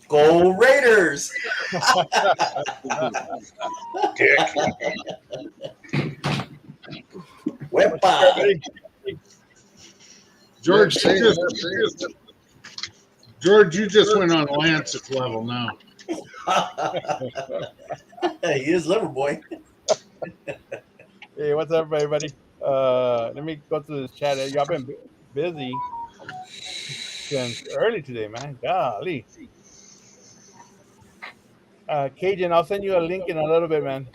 Go Raiders! Wepa! George, you just went on Lance's level now. He is liver boy. Hey, what's up, everybody? Let me go to this chat. Y'all been busy since early today, man. Golly. Cajun, I'll send you a link in a little bit, man.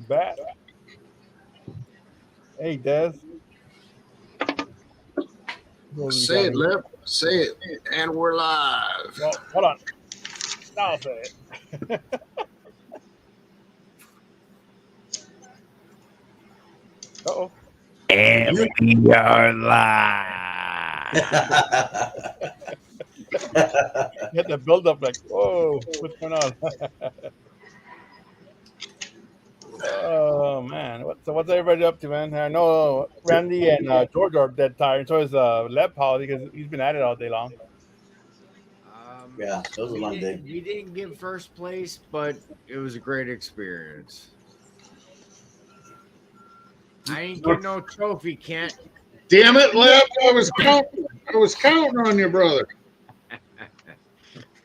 Bet. Hey, Des. Say it, Lip. Say it. And we're live. Well, hold on. Now I'll say it. Uh-oh. And we are live. You had to build up like, whoa, what's going on? Oh, man. So what's everybody up to, man? I know Randy and George are dead tired. So is Lep Paul because he's been at it all day long. Yeah, it was a long day. We didn't get first place, but it was a great experience. I ain't get no trophy, Kent. Damn it, Lip. I was counting on you, brother.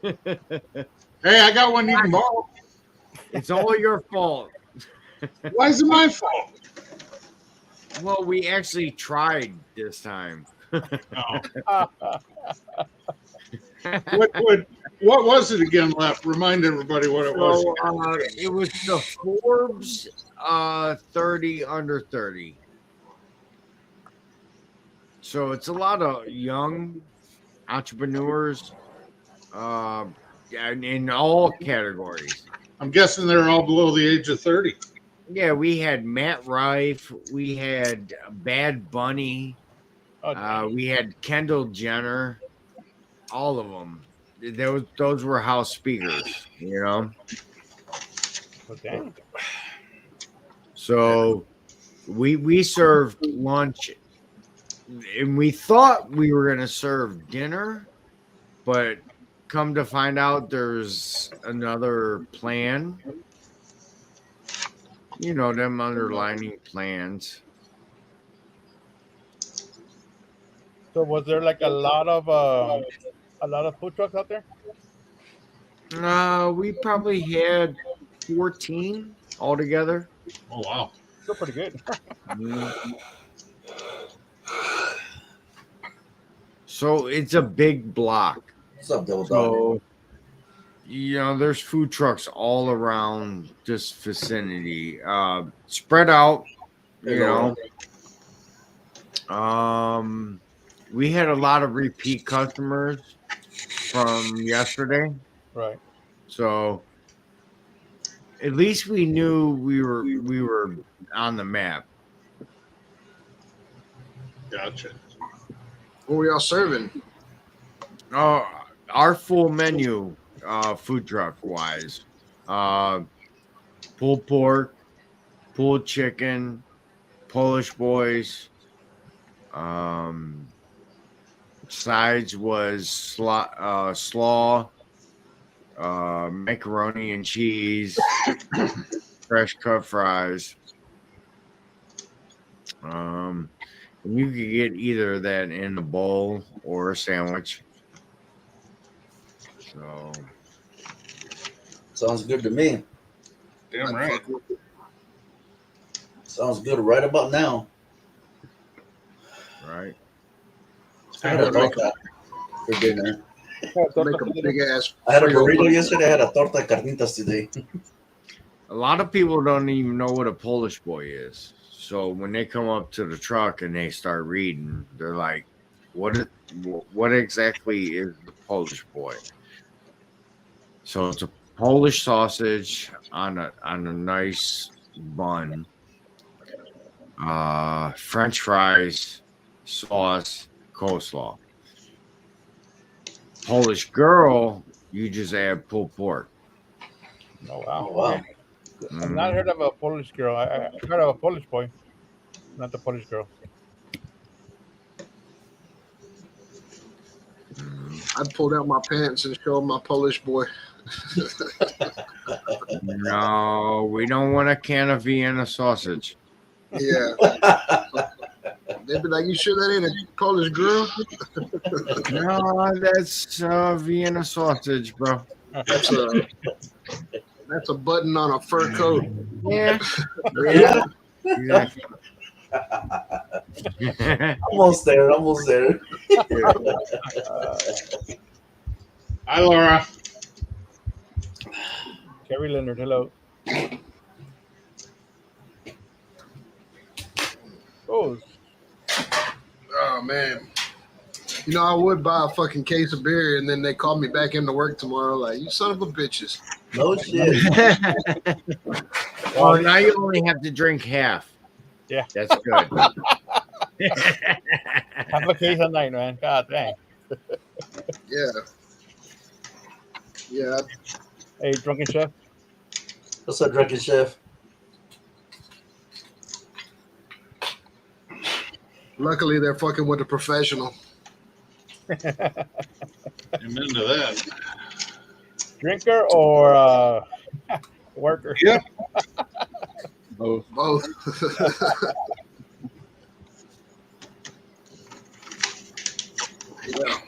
Hey, I got one you can borrow. It's all your fault. Why is it my fault? Well, we actually tried this time. What was it again, Lep? Remind everybody what it was. It was the Forbes 30 under 30. So it's a lot of young entrepreneurs in all categories. I'm guessing they're all below the age of 30. Yeah, we had Matt Rife, we had Bad Bunny, we had Kendall Jenner, all of them. Those were house speakers, you know. Okay. So we served lunch, and we thought we were going to serve dinner, but come to find out there's another plan. You know, them underlining plans. So was there like a lot of food trucks out there? We probably had 14 altogether. Oh, wow. Still pretty good. So it's a big block. What's up, Double Dog? So, you know, there's food trucks all around this vicinity, spread out, you know. We had a lot of repeat customers from yesterday. Right. So at least we knew we were on the map. Gotcha. What were y'all serving? Our full menu, food truck wise, pulled pork, pulled chicken, Polish boys. Sides was slaw, macaroni and cheese, fresh cut fries. And you could get either of that in a bowl or a sandwich. So Sounds good to me. Damn right. Sounds good right about now. right. I had a torta for dinner. Make a big ass. I had a burrito yesterday. I had a torta carnitas today. A lot of people don't even know what a Polish boy is. So when they come up to the truck and they start reading, they're like, what exactly is the Polish boy? So it's a Polish sausage on a nice bun, French fries, sauce, coleslaw. Polish girl, you just add pulled pork. Oh, wow. Oh, wow. I've not heard of a Polish girl. I heard of a Polish boy, not the Polish girl. I'd pull down my pants and show my Polish boy. No, we don't want a can of Vienna sausage. Yeah. They'd be like, "You sure that ain't a Polish girl?" No, that's Vienna sausage, bro. That's a button on a fur coat. Yeah, Yeah. exactly. Almost there. Almost there. Hi, Laura. Kerry Leonard, hello. Oh, Oh man. You know, I would buy a fucking case of beer, and then they call me back into work tomorrow. Like, you son of a bitches. No shit. Well, now you only have to drink half. Yeah. That's good. half a case a night, man. God dang. Yeah. Yeah. Hey, drunken chef. What's up, drunken chef? Luckily, they're fucking with a professional. I'm into that. Drinker or worker? Yep. Both. Both. Yeah.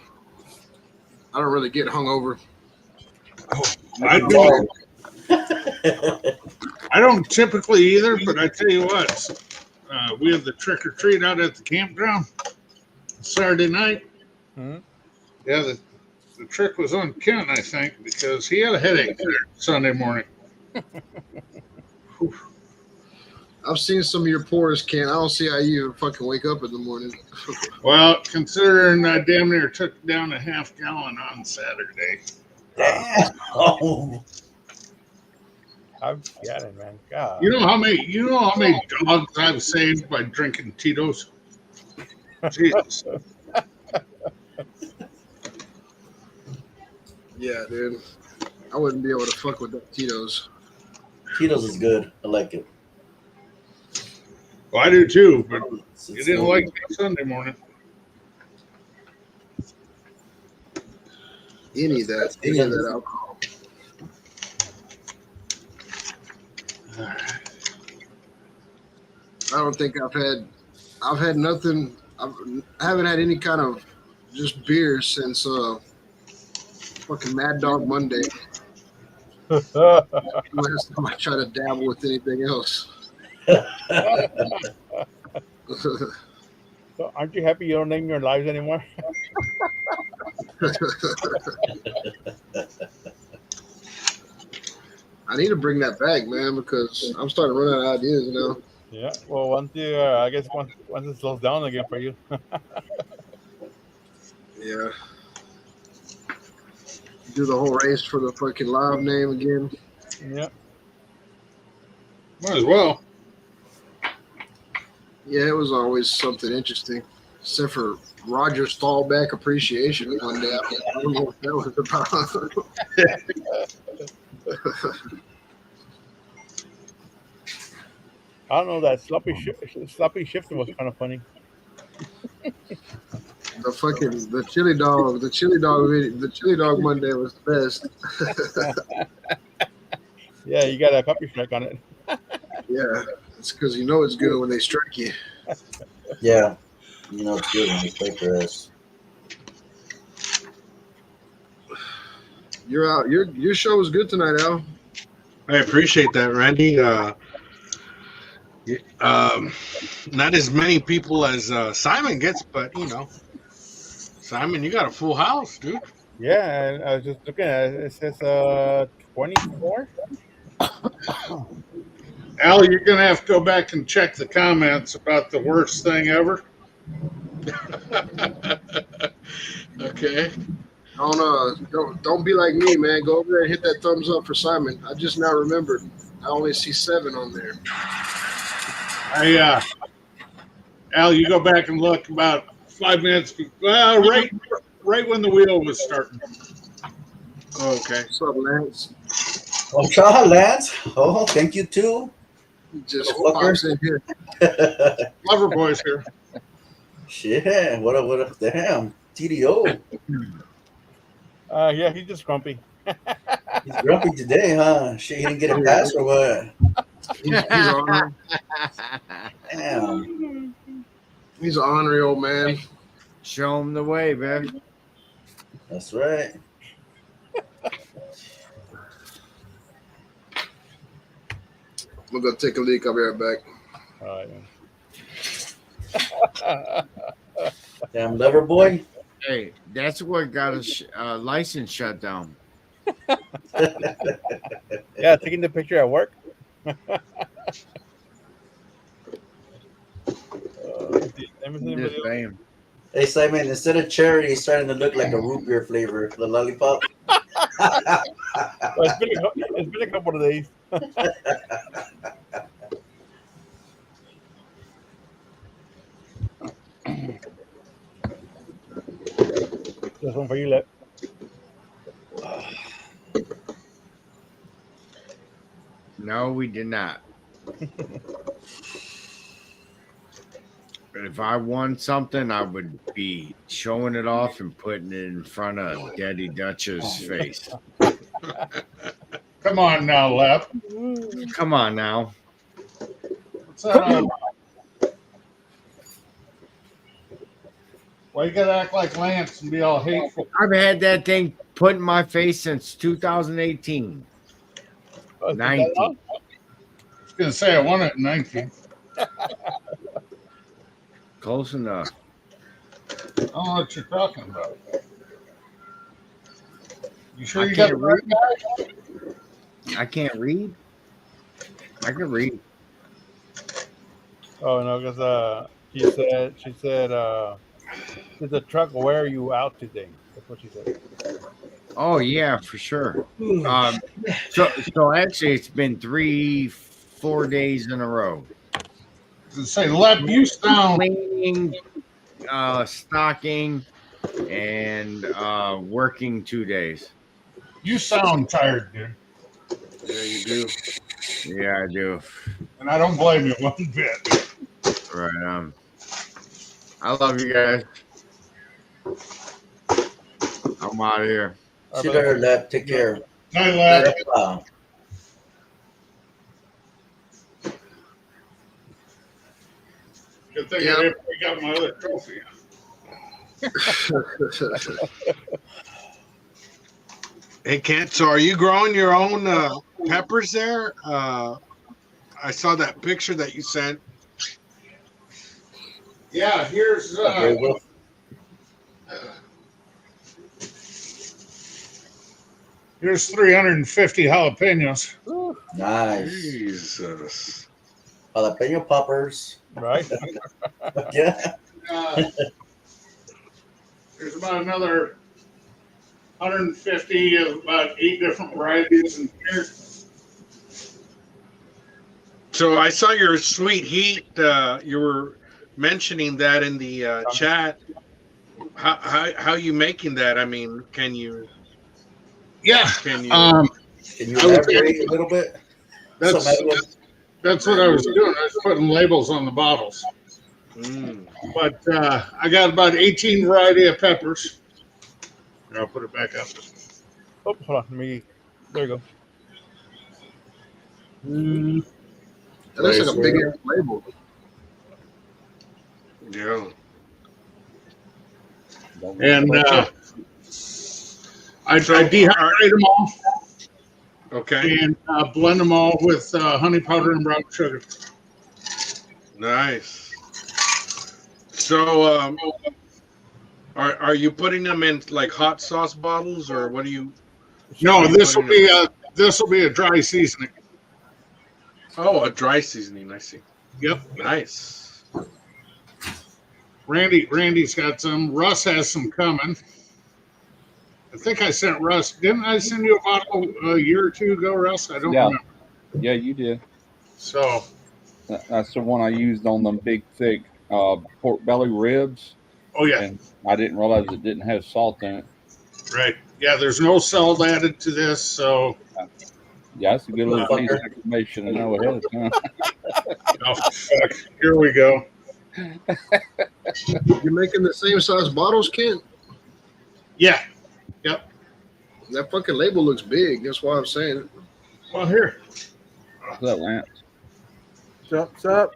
I don't really get hungover. I don't. I don't typically either, but I tell you what, we had the trick or treat out at the campground Saturday night. Hmm? Yeah, the trick was on Ken, I think, because he had a headache there Sunday morning. I've seen some of your pores, Ken. I don't see how you even fucking wake up in the morning. Well, considering I damn near took down a half gallon on Saturday. Damn. Oh. I'm getting, man. God. You know how many dogs I've saved by drinking Tito's? Jesus. Yeah, dude. I wouldn't be able to fuck with that Tito's. Tito's is good. I like it. Well, I do too, but It's you didn't like it Sunday morning. Any of that alcohol. I don't think I've had nothing. I haven't had any kind of just beer since fucking Mad Dog Monday. Last time I tried to dabble with anything else. So aren't you happy you don't name your lives anymore? I need to bring that back, man, because I'm starting to run out of ideas now. Yeah. Well, once you, I guess once it slows down again for you. Yeah. Do the whole race for the fucking live name again. Yeah. Might as well. Yeah, it was always something interesting, except for Roger's fallback appreciation one day. I don't know what that was about. I don't know, that sloppy shifting was kind of funny. The chili dog Monday was the best. Yeah, you got a copy strike on it. Yeah, it's because you know it's good when they strike you. Yeah. You know it's good when you play for us. You're out. Your show was good tonight, Al. I appreciate that, Randy. Not as many people as Simon gets, but you know, Simon, you got a full house, dude. Yeah, I was just looking at it. It says 24. Al, you're gonna have to go back and check the comments about the worst thing ever. Okay. Don't be like me, man. Go over there and hit that thumbs up for Simon. I just now remembered. I only see 7 on there. Al, you go back and look about 5 minutes. Well, right when the wheel was starting. Okay. What's up, Lance? Oh, ciao, Lance. Oh, thank you too. He just Motherfucker. pops in here. Lover boys here. Shit. What a damn. TDO. Yeah, he's just grumpy. He's grumpy today, huh? Shit, he didn't get a pass or what? He's ornery. Damn. He's an ornery old man. Show him the way, man. That's right. I'm gonna go take a leak. I'll be right back. All right, man. Damn lover boy. Hey, that's what got a license shut down. Yeah, taking the picture at work. Let me see Just video. saying. Hey Simon, instead of cherry, he's starting to look like a root beer flavor, the lollipop. Well, it's been a couple of days. This one for you, Lep. No, we did not. But if I won something, I would be showing it off and putting it in front of Daddy Dutch's face. Come on now, Lep. Come on now. What's that? Why you gotta act like Lance and be all hateful? I've had that thing put in my face since 2018. Oh, is that 19. long? I was gonna say I won it in 19. Close enough. I don't know what you're talking about. You sure I you got the can't right guy? I can't read. I can read. Oh no, because she said did the truck wear you out today? That's what she said. Oh yeah, for sure. So actually, it's been 3-4 days in a row. Say, Lep, you sound Cleaning, stocking, and working 2 days. tired, dude. Yeah, you do. Yeah, I do. And I don't blame you one bit. Right. I love you guys. I'm out of here. See you later, Lep. Take care. Night, Lep. Wow. Good thing I didn't pick up my other trophy. Hey, Kent, so are you growing your own peppers there? I saw that picture that you sent. Yeah, here's Okay, well, here's 350 jalapenos. nice. Jesus. Jalapeno poppers. Right? Yeah. There's about another 150 of about 8 different varieties in here. So I saw your sweet heat. You were mentioning that in the chat. How you making that? I mean, can you? Yeah. Can you? Can you elaborate a little bit? That's what I was doing. I was putting labels on the bottles. But I got about 18 variety of peppers. Here, I'll put it back up. Oh, hold on. Let me. There you go. That looks like a big label. Yeah. And I dehydrate them all. Okay. And blend them all with honey powder and brown sugar. Nice. So, are you putting them in like hot sauce bottles, or what do you? No, this will be a dry seasoning. Oh, a dry seasoning. I see. Yep. Nice. Randy's got some. Russ has some coming. I think I sent Russ. Didn't I send you a bottle a year or two ago, Russ? I don't remember. Yeah, you did. So That's the one I used on them big, thick pork belly ribs. oh yeah, And I didn't realize it didn't have salt in it. right. Yeah, there's no salt added to this, so Yeah, that's a good little piece of information to know ahead of time. oh, fuck. Here we go. You're making the same size bottles, Kent? Yeah. Yep. That fucking label looks big. That's why I'm saying it. Well, here. What's up, Lance? What's up?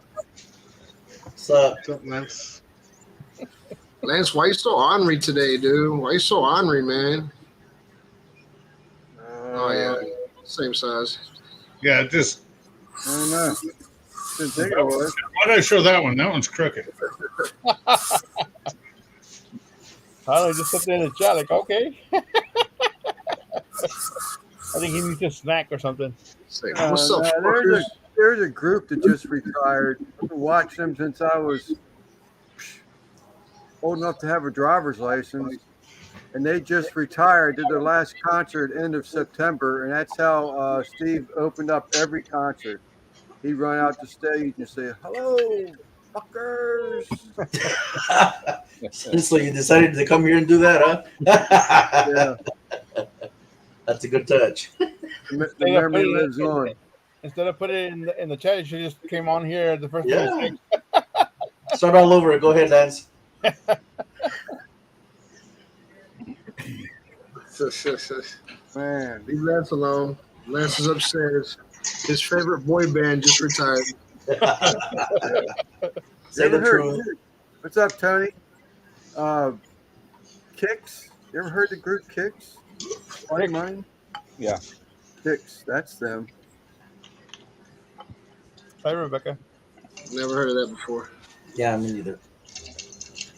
So Something else. Lance, why you so ornery today, dude? Why you so ornery, man? Oh yeah, same size. Yeah, just. I don't know. Didn't think it was. Why did I show that one? That one's crooked. Tyler just put that in the chat, like, okay. I think he needs a snack or something. Say, what's up, there's fuckers? a group that just retired. I've been watching them since I was old enough to have a driver's license, and they just retired. Did their last concert end of September, and that's how Steve opened up every concert. He'd run out the stage and say, "Hello, fuckers." so you decided to come here and do that, huh? Yeah, That's a good touch. the memory lives on. Instead of putting it in the chat, you just came on here the first Yeah. thing. Start all over. Go ahead, Lance. Man, Leave Lance alone. Lance is upstairs. His favorite boy band just retired. Say the You ever heard- truth. What's up, Tony? Kicks. You ever heard the group Kicks? Funny Money? Yeah. Kicks. That's them. Hi, Rebecca. Never heard of that before. Yeah, me neither.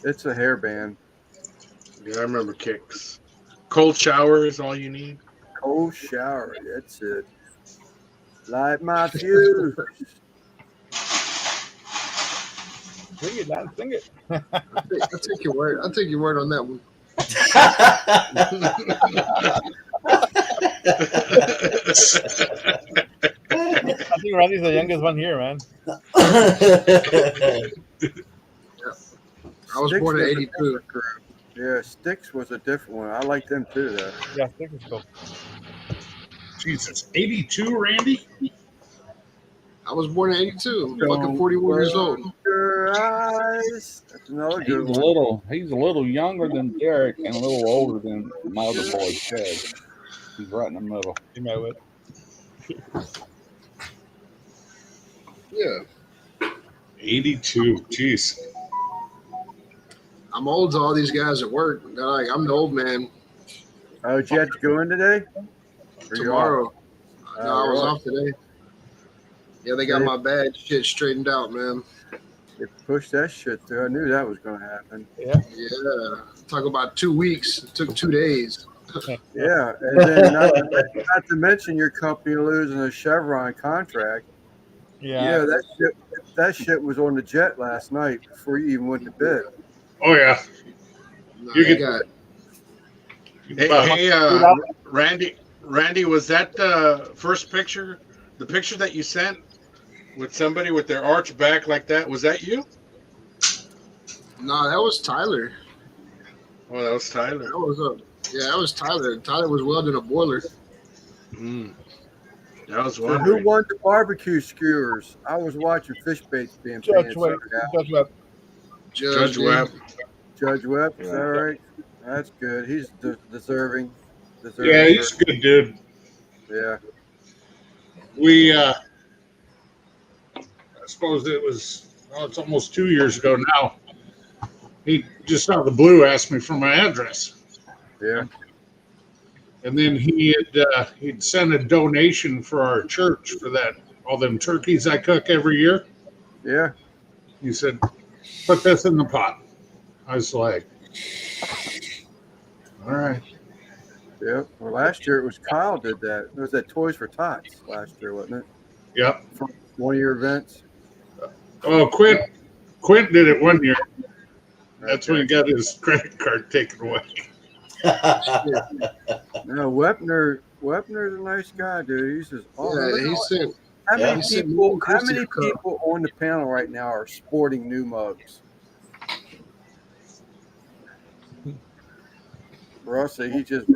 It's a hair band. Yeah, I remember Kicks. Cold shower is all you need. Cold shower. That's it. Light my fuse. Sing it, man. Sing it. I'll take your word. I'll take your word on that one. I think Randy's the youngest one here, man. I was born in '82. Yeah, Styx was a different one. I like them too, though. Yeah, Stick is cool. Jesus, 82, Randy? I was born in '82. I'm fucking 41 years old. Your eyes. That's another He's good a one. little younger than Derek and a little older than my other boy Ted. He's right in the middle. You know it. Yeah, 82. Jeez. I'm old to all these guys at work. They're like, I'm the old man. Oh, did you have to go in today? Or you Tomorrow. off? No, I was really? off today. Yeah, they got my badge shit straightened out, man. They pushed that shit through. I knew that was going to happen. Yeah. Talk about 2 weeks. It took 2 days. Yeah, and then not to mention your company losing a Chevron contract. Yeah. Yeah, that shit was on the jet last night before you even went to bed. Oh, yeah. No, You they get- got Randy, was that the first picture? The picture that you sent with somebody with their arch back like that? Was that you? No, that was Tyler. Oh, that was Tyler. That was that was Tyler. Tyler was welding a boiler. That was So one. who won the barbecue skewers? I was watching fish baits being Judge panned. Webb. Sorry, Judge Webb. Judge did. Webb. Judge Webb, is that right? That's good. He's deserving. Yeah, he's a good dude. Yeah. We, I suppose it was, it's almost 2 years ago now. He just out of the blue asked me for my address. Yeah. And then he'd sent a donation for our church for that, all them turkeys I cook every year. Yeah. He said, put this in the pot. I was like, all right. Yeah. Well, last year it was Kyle did that. It was at Toys for Tots last year, wasn't it? Yep. For one of your events. Oh, Quint did it one year. That's when he got his credit card taken away. No, Wepner's a nice guy, dude. He's just Yeah, he said. how Yeah. many people on the panel right now are sporting new mugs? Russ just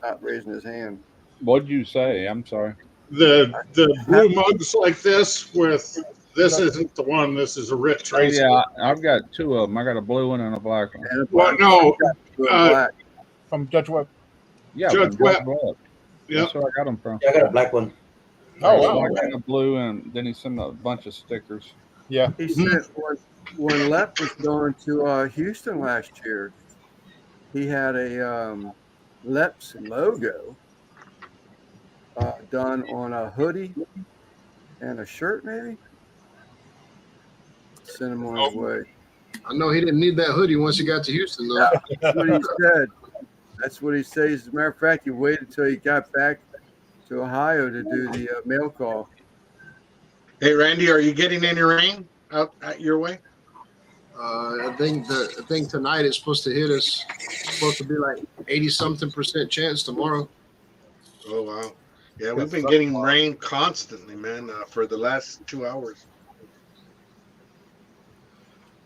not raising his hand. What'd you say? I'm sorry. The blue mugs like this with this isn't the one. This is a Rich Oh, Racer. yeah, I've got two of them. I got a blue one and a black one. And a Well, black- no, black. From Judge Webb. Yeah, Judge from Webb. Judge Webb. Yep. That's where I got them from. Yeah, I got a black one. Oh, Yeah, wow. I got a blue, and then he sent a bunch of stickers. Yeah. He said when Lep was going to Houston last year, he had a Lep's logo done on a hoodie and a shirt, maybe. Sent him on his way. I know he didn't need that hoodie once he got to Houston, though. That's what he said. That's what he says. As a matter of fact, he waited till he got back to Ohio to do the mail call. Hey, Randy, are you getting any rain out your way? I think tonight it's supposed to hit us. It's supposed to be like 80-something% chance tomorrow. Oh, wow. Yeah, we've been getting rain constantly, man, for the last 2 hours.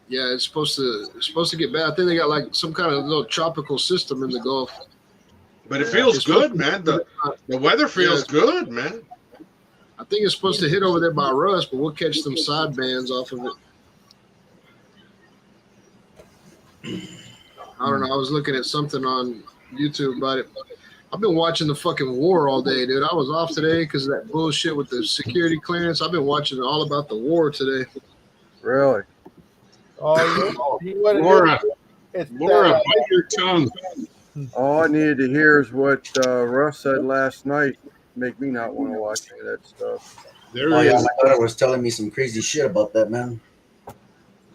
Yeah, it's supposed to get bad. I think they got like some kind of little tropical system in the Gulf. But it feels good, man. The weather feels good, man. I think it's supposed to hit over there by Russ, but we'll catch some side bands off of it. I don't know. I was looking at something on YouTube about it. I've been watching the fucking war all day, dude. I was off today because of that bullshit with the security clearance. I've been watching all about the war today. Really? Oh, Laura, bite your tongue. All I needed to hear is what Russ said last night. Make me not want to watch any of that stuff. There Oh, is. yeah, my daughter was telling me some crazy shit about that, man.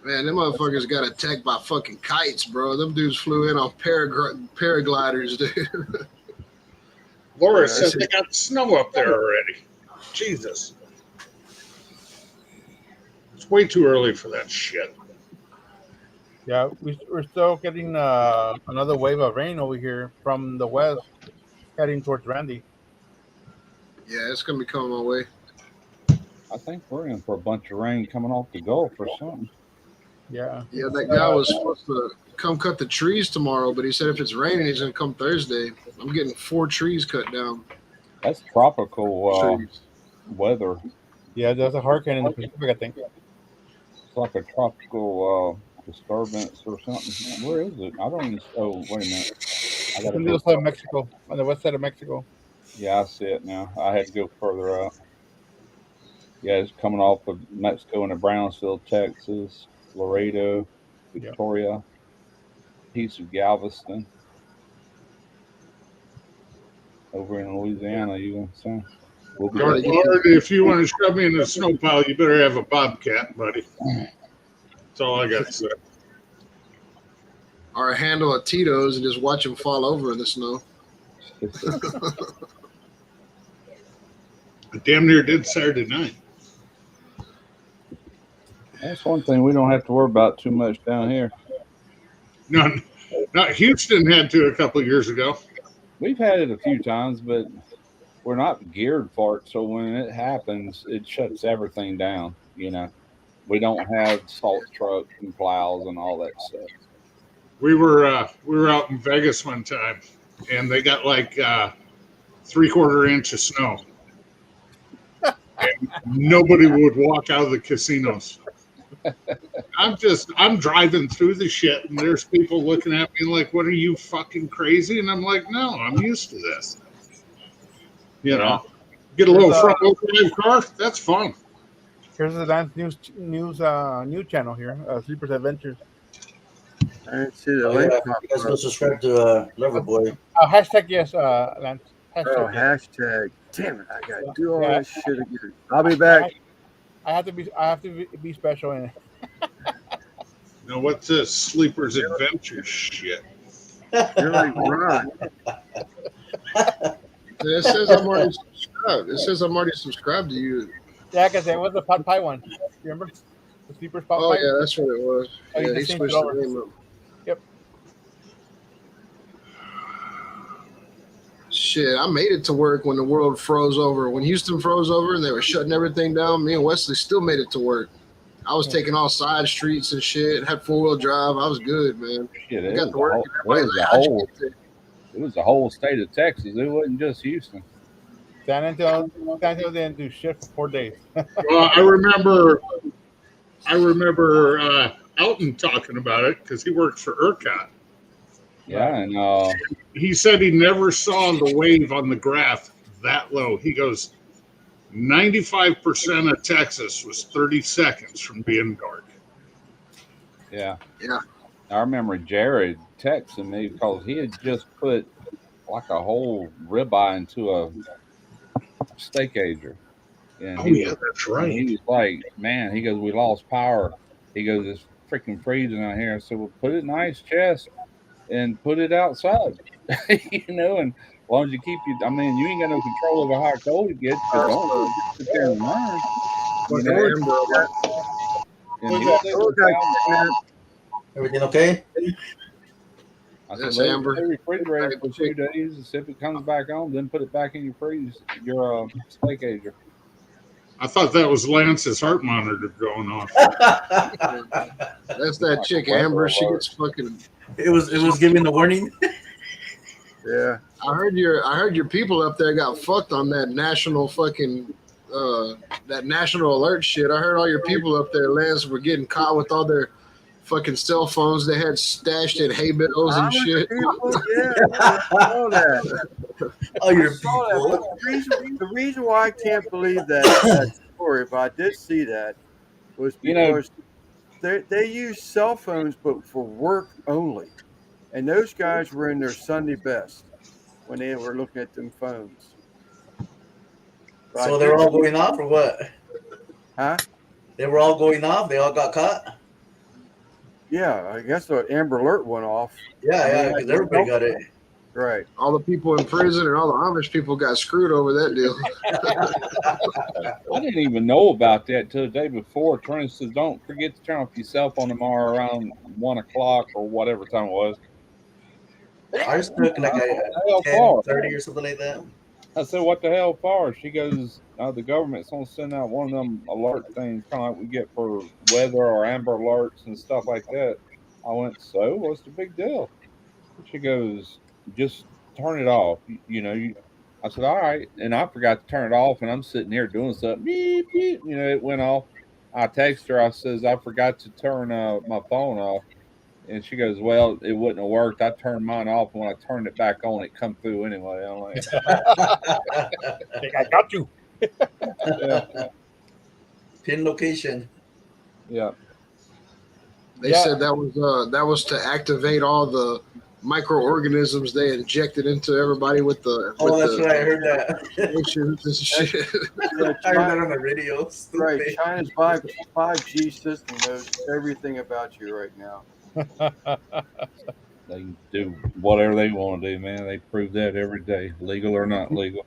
Man, them motherfuckers got attacked by fucking kites, bro. Them dudes flew in on paragliders, dude. Laura said they got snow up there already. Jesus. It's way too early for that shit. Yeah, we're still getting another wave of rain over here from the west, heading towards Randy. Yeah, it's gonna be coming my way. I think we're in for a bunch of rain coming off the Gulf or something. Yeah. Yeah, that guy was supposed to come cut the trees tomorrow, but he said if it's raining, he's gonna come Thursday. I'm getting 4 trees cut down. That's tropical weather. Yeah, there's a hurricane in the Pacific, I think. It's like a tropical disturbance or something. Where is it? I don't even. Oh, wait a minute. It's on the other side of Mexico, on the west side of Mexico. Yeah, I see it now. I had to go further up. Yeah, it's coming off of Mexico into Brownsville, Texas, Laredo, Victoria, piece of Galveston. Over in Louisiana, you gonna say? We'll be Lord, if you want to shove me in the snow pile, you better have a bobcat, buddy. That's all I got to say. Or a handle of Tito's and just watch them fall over in the snow. I damn near did Saturday night. That's one thing we don't have to worry about too much down here. No, not Houston had to a couple of years ago. We've had it a few times, but we're not geared for it. So when it happens, it shuts everything down. You know, we don't have salt trucks and plows and all that stuff. We were out in Vegas one time, and they got like 3/4 inch of snow. And nobody would walk out of the casinos. I'm driving through the shit, and there's people looking at me like, "What are you fucking crazy?" And I'm like, "No, I'm used to this." You know, get a little front wheel drive car. That's fun. Here's the Lance news channel here, Sleepers Adventures. I didn't see the link. You guys go subscribe to Loverboy. Hashtag yes, Lance. Hashtag yes. Hashtag. Damn it! I gotta do all that shit again. I'll be back. I have to be special in it. Now, what's this Sleepers Adventure shit? You're like Ron. It says I'm already subscribed. It says I'm already subscribed to you. Yeah, I can say, what's the pot pie one? You remember? The Sleepers pot Oh pie? yeah, that's what it was. Oh, you Yeah, he just switched changed it the name up. Yep. Shit, I made it to work when the world froze over. When Houston froze over and they were shutting everything down, me and Wesley still made it to work. I was taking all side streets and shit. Had 4-wheel drive. I was good, man. Shit, I got to work. it was the whole state of Texas. It wasn't just Houston. San Antonio didn't do shit for 4 days. Well, I remember Elton talking about it because he works for ERCOT. Yeah, and He said he never saw the wave on the graph that low. He goes, 95% of Texas was 30 seconds from being dark. yeah, Yeah. I remember Jared texting me because he had just put like a whole ribeye into a steak ager, and Oh, he yeah, was that's and right. he was like, "Man," he goes, "we lost power." He goes, "It's freaking freezing out here." So we'll put it in the ice chest and put it outside, and as long as you keep you, I mean, you ain't got no control over how cold it gets, but don't just sit there and learn, Fucking know. Amber. And he was able to calm down. Everything okay? I said, That's let it Amber. stay refrigerated for 2 days, and see if it comes back on, then put it back in your your steak ager. I thought that was Lance's heart monitor going off. That's that Like chick a weather Amber. She alert. gets fucking. It was giving the warning. Yeah. I heard your people up there got fucked on that national fucking that national alert shit. I heard all your people up there, Lance, were getting caught with all their fucking cell phones they had stashed in hay bales and shit. People, yeah, I saw that. Oh, your I saw that, but people. the reason why I can't believe that story, but I did see that, was because they use cell phones, but for work only. And those guys were in their Sunday best when they were looking at them phones. But I So they were did all see, going off, or what? huh? They were all going off. They all got caught. Yeah, I guess the Amber Alert went off. Yeah, yeah, because everybody got it. Right. All the people in prison and all the Amish people got screwed over that deal. I didn't even know about that till the day before. Trina says, "Don't forget to turn off your cell phone tomorrow around 1 o'clock or whatever time it was." Ours took like What a the hell 10:30 or something like that. I said, "What the hell for?" She goes, "The government's gonna send out one of them alert things, kind of like we get for weather or Amber Alerts and stuff like that." I went, "So what's the big deal?" She goes, "Just turn it off." I said, "All right," and I forgot to turn it off, and I'm sitting here doing something. Beep, beep, it went off. I text her. I says, "I forgot to turn my phone off," and she goes, "Well, it wouldn't have worked. I turned mine off, and when I turned it back on, it come through anyway." I'm like, I got you. "Yeah, Pin location. yeah." They said that was to activate all the microorganisms they injected into everybody with the Oh, that's the right. I heard that. nations and shit. I heard that on the radio. Stupid. Right. China's 5G system knows everything about you right now. They can do whatever they want to do, man. They prove that every day, legal or not legal.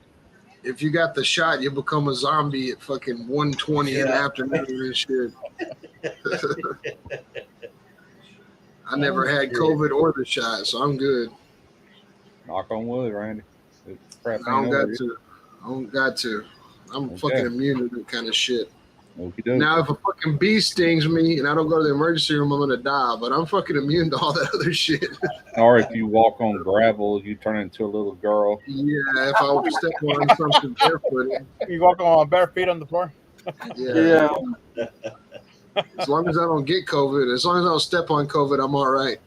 If you got the shot, you become a zombie at fucking 1:20 in the Yeah. afternoon and shit. I never had COVID or the shot, so I'm good. Knock on wood, Randy. Crap I don't ain't got over. to. I don't got to. I'm Okay. fucking immune to that kind of shit. Okey-doke. Now, if a fucking bee stings me and I don't go to the emergency room, I'm gonna die. But I'm fucking immune to all that other shit. Or if you walk on gravel, you turn into a little girl. Yeah, if I step on something barefooted. You walk on bare feet on the floor. Yeah. As long as I don't get COVID, as long as I don't step on COVID, I'm all right.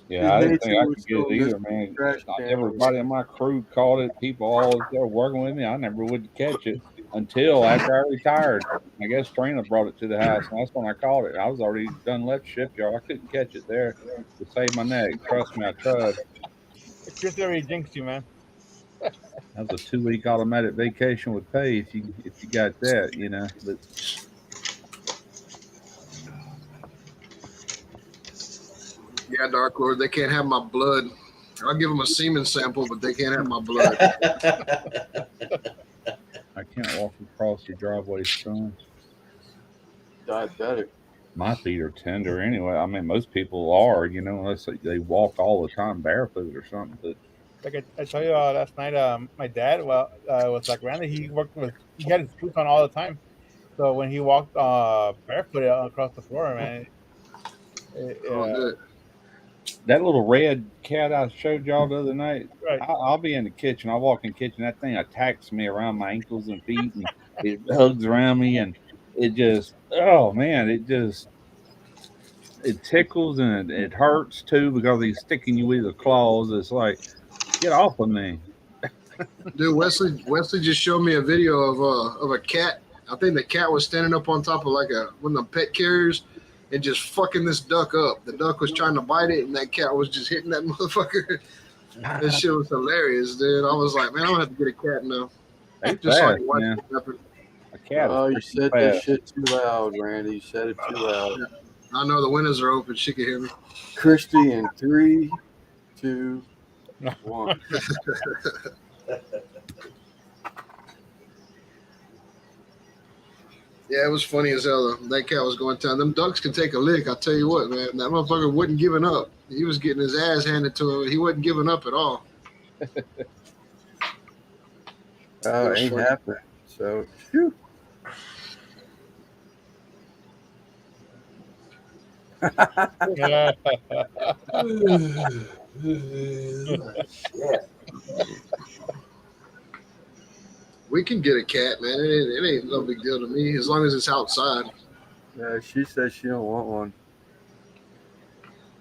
Yeah, I didn't think I Nature could get it was either, so man. trash Not can. everybody in my crew caught it. People all there working with me, I never would catch it until after I retired. I guess Trina brought it to the house, and that's when I caught it. I was already done left shipyard. I couldn't catch it there to save my neck. Trust me, I tried. Chris already jinxed you, man. That was a 2-week automatic vacation with pay if you got that, But Yeah, Dark Lord, they can't have my blood. I'll give them a semen sample, but they can't have my blood. I can't walk across your driveway, son. Diabetic. My feet are tender anyway. I mean, most people are, unless they walk all the time barefoot or something. But Like I told you last night, my dad, was like Randy. He had his boots on all the time. So when he walked barefoot across the floor, man, Oh, good. that little red cat I showed y'all the other night, right. I'll be in the kitchen. I walk in the kitchen. That thing attacks me around my ankles and feet, and it hugs around me, and it just, oh man, it just, it tickles and it hurts too because he's sticking you with the claws. It's like, get off of me. Dude, Wesley just showed me a video of a cat. I think the cat was standing up on top of like one of the pet carriers and just fucking this duck up. The duck was trying to bite it, and that cat was just hitting that motherfucker. This shit was hilarious, dude. I was like, man, I'm gonna have to get a cat now. They Just so I fast, can watch man. it happen. A cat Oh, you is said pretty that fast. shit too loud, Randy. You said it too loud. I know the windows are open. She can hear me. Christy in 3, 2, 1. Yeah, it was funny as hell. Though. That cat was going down. Them ducks can take a lick. I tell you what, man. That motherfucker wasn't giving up. He was getting his ass handed to him. He wasn't giving up at all. Oh, it ain't happening. So, phew. Yeah. We can get a cat, man. It ain't no big deal to me as long as it's outside. She says she don't want one.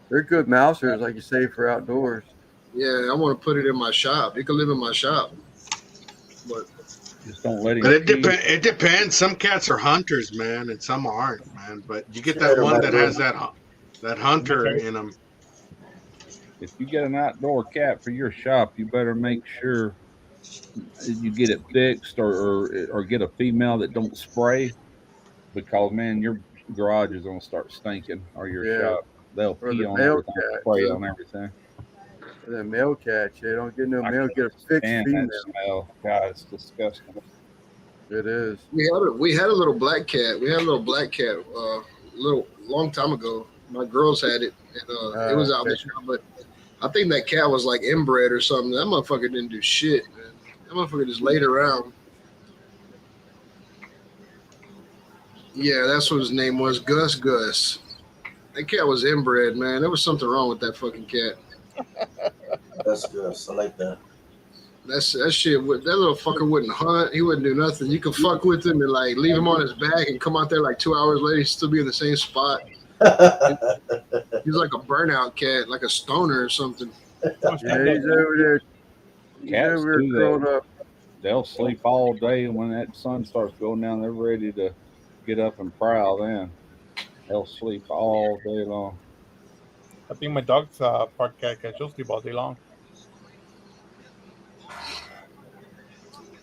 They're good mousers, like you say, for outdoors. Yeah, I want to put it in my shop. It can live in my shop. But Just don't let him. But it depends. Some cats are hunters, man, and some aren't, man. But you get that one that has that hunter in them. If you get an outdoor cat for your shop, you better make sure you get it fixed or get a female that don't spray, because man, your garage is gonna start stinking, or your shop. They'll Or pee the on male everything, cat, spray too. on everything. The male cat, you don't get no I male, can't get a fixed stand female. that smell. God, it's disgusting. It is. we had a little black cat. We had a little black cat a little long time ago. My girls had it, and it was out in the shop. But I think that cat was like inbred or something. That motherfucker didn't do shit, man. That motherfucker just laid around. Yeah, that's what his name was, Gus Gus. That cat was inbred, man. There was something wrong with that fucking cat. That's good. I like that. That shit. That little fucker wouldn't hunt. He wouldn't do nothing. You could fuck with him and like leave him on his back and come out there like 2 hours later, he'd still be in the same spot. He's like a burnout cat, like a stoner or something. Yeah, he's over there. He's Cats over there do curled that. up. They'll sleep all day, and when that sun starts going down, they're ready to get up and prowl. Then they'll sleep all day long. I think my dog's park cat she'll sleep all day long.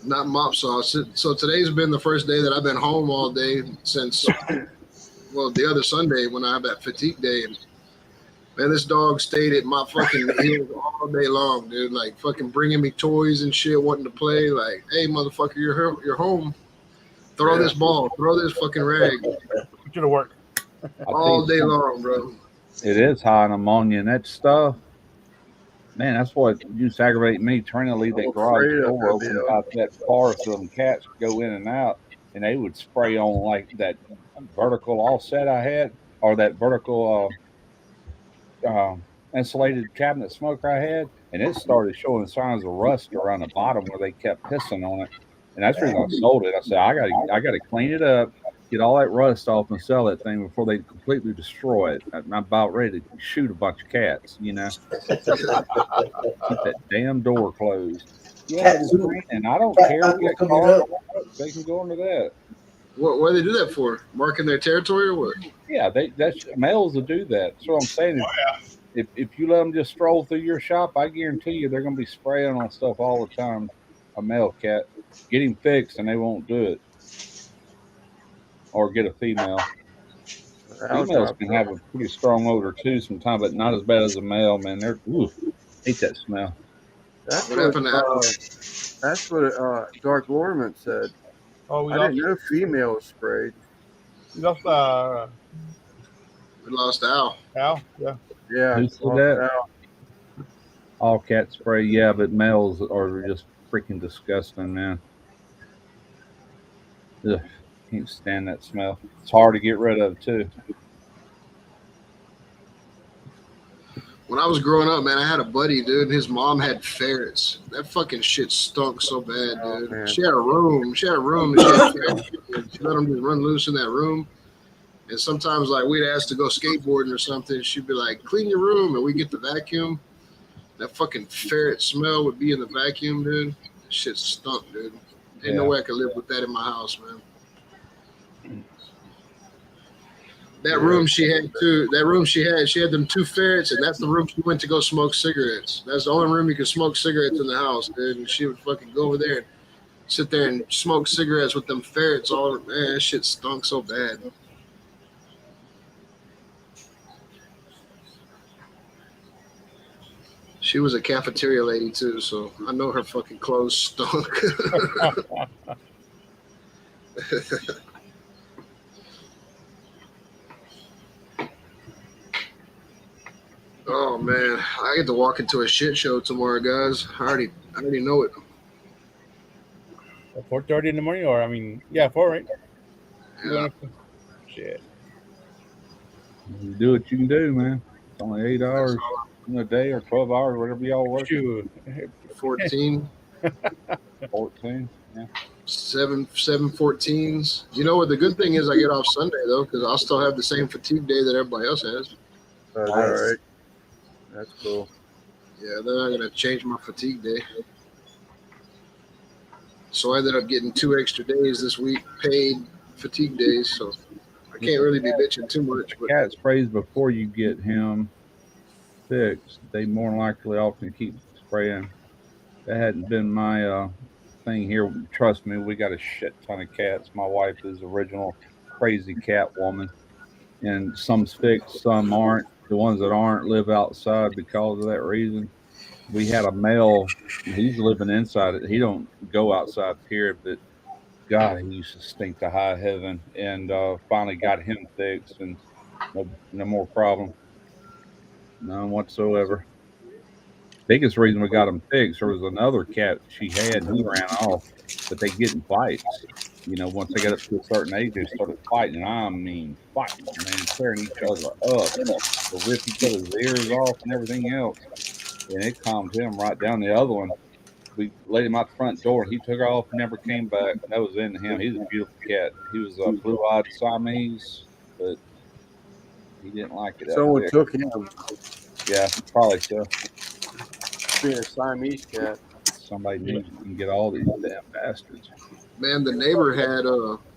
Not mop sauce. So today's been the first day that I've been home all day since, well, the other Sunday when I had that fatigue day. And man, this dog stayed at my fucking heels all day long, dude. Like fucking bringing me toys and shit, wanting to play. Like, hey, motherfucker, you're home. Throw this ball. Throw this fucking rag. Put you to work. All day long, bro. It is high in ammonia and that stuff. Man, that's what used to aggravate me, trying to leave that garage door open about that far so them cats could go in and out, and they would spray on like that vertical offset I had, or that vertical insulated cabinet smoker I had, and it started showing signs of rust around the bottom where they kept pissing on it. And that's the reason I sold it. I said, I gotta clean it up, get all that rust off, and sell that thing before they completely destroy it. I'm about ready to shoot a bunch of cats, you know. Keep that damn door closed. Yeah, and I don't care if that car, they can go into that. What do they do that for? Marking their territory or what? Yeah, that's males will do that. That's what I'm saying. If you let them just stroll through your shop, I guarantee you they're going to be spraying on stuff all the time. A male cat, get him fixed, and they won't do it. Or get a female. Females can have a pretty strong odor too sometimes, but not as bad as a male. Man, they're hate that smell. That's what Dark Ornament said. Oh, I didn't know female was sprayed. We lost We lost Al. Al, yeah. Yeah. Who said that? All cat spray, yeah, but males are just freaking disgusting, man. Ugh, can't stand that smell. It's hard to get rid of too. When I was growing up, man, I had a buddy, dude, and his mom had ferrets. That fucking shit stunk so bad, dude. She had a room. And she had ferrets. She let them just run loose in that room. And sometimes, like, we'd ask to go skateboarding or something. She'd be like, clean your room. And we get the vacuum. That fucking ferret smell would be in the vacuum, dude. That shit stunk, dude. Ain't no way I could live with that in my house, man. That room she had too. That room she had them 2 ferrets, and that's the room she went to go smoke cigarettes. That's the only room you could smoke cigarettes in the house, dude. And she would fucking go over there and sit there and smoke cigarettes with them ferrets all. Man, that shit stunk so bad. She was a cafeteria lady too, so I know her fucking clothes stunk. Oh man, I get to walk into a shit show tomorrow, guys. I already know it. 4:30 in the morning, or I mean, yeah, 4, right? Yeah. Shit. You do what you can do, man. It's only 8 hours in a day or 12 hours, whatever y'all work. Shoot. 14, 14. Yeah. 7/14s. You know what? The good thing is I get off Sunday though, because I'll still have the same fatigue day that everybody else has. That's Nice. all right. That's cool. Yeah, they're not gonna change my fatigue day. So I ended up getting 2 extra days this week, paid fatigue days. So I can't really be bitching too much. But Cat sprays before you get him fixed. They more than likely often keep spraying. That hadn't been my thing here. Trust me, we got a shit ton of cats. My wife is original crazy cat woman, and some's fixed, some aren't. The ones that aren't live outside because of that reason. We had a male. He's living inside it. He don't go outside. Period. But God, he used to stink to high heaven. And finally got him fixed, and no more problem. None whatsoever. Biggest reason we got him fixed, there was another cat she had, and he ran off, but they get in fights. You know, once they got up to a certain age, they started fighting. I mean, fighting, man, tearing each other up, to rip each other's ears off and everything else. And it calmed him right down. The other one, we laid him out the front door. He took off, never came back. That was into him. He's a beautiful cat. He was a blue-eyed Siamese, but he didn't like it. Someone there. took him. Yeah, probably so. Being a Siamese cat. Somebody needs to get all these damn bastards. man, the neighbor had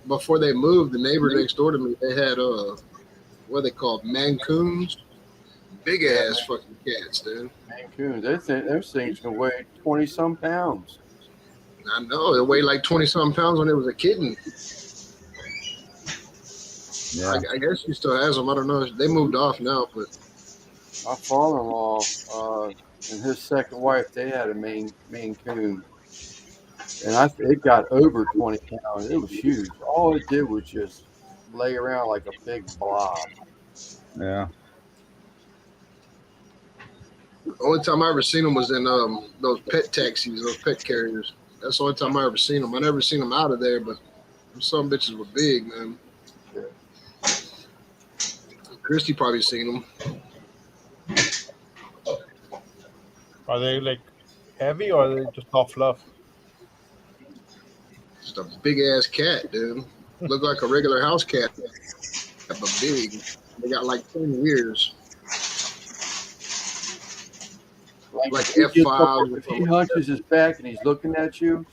before they moved, the neighbor next door to me, they had what are they called, Mancoons, big ass fucking cats, dude. Mancoons. Those things can weigh 20-some pounds. I know it weighed like 20-something pounds when it was a kitten. Yeah. I guess she still has them. I don't know. They moved off now, but My father-in-law and his second wife, they had a Maine Coon, and it got over 20 pounds. It was huge. All it did was just lay around like a big blob. Yeah. the only time I ever seen them was in those pet taxis, those pet carriers. That's the only time I ever seen them. I never seen them out of there, but some bitches were big, man. Christy probably seen them. Are they like heavy, or are they just all fluff? Just a big ass cat, dude. Look like a regular house cat, but big. They got like 10 ears. Like F5. If he hunches his back and he's looking at you,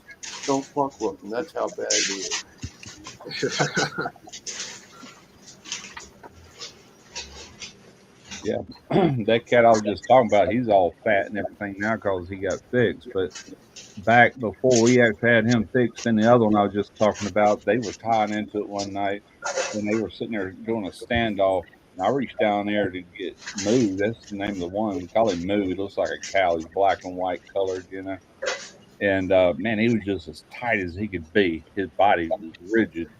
don't fuck with him. That's how bad he is. Yeah. That cat I was just talking about, he's all fat and everything now because he got fixed. But back before we actually had him fixed, and the other one I was just talking about, they were tying into it one night and they were sitting there doing a standoff. And I reached down there to get Moo. That's the name of the one. We call him Moo. He looks like a cow. He's black and white colored, you know. And man, he was just as tight as he could be. His body was rigid.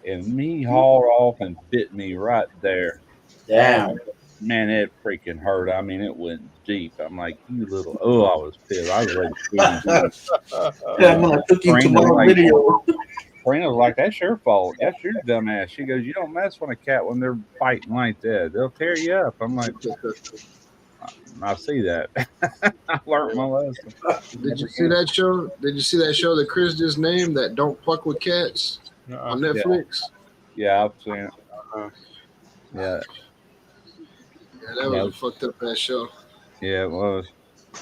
And he hauled off and bit me right there. Damn. Man, it freaking hurt. I mean, it went deep. I'm like, you little. Oh, I was pissed. I was ready to Yeah, I'm gonna cook you tomorrow video. Karina was like, that's your fault. That's your dumb ass. She goes, you don't mess with a cat when they're fighting like that. They'll tear you up. I'm like, I see that. I learned my lesson. Did you see that show? Did you see that show that Chris just named, that Don't Fuck with Cats on Netflix? Yeah, I've seen it. Yeah, Yeah, that was a fucked up ass show. yeah, it was.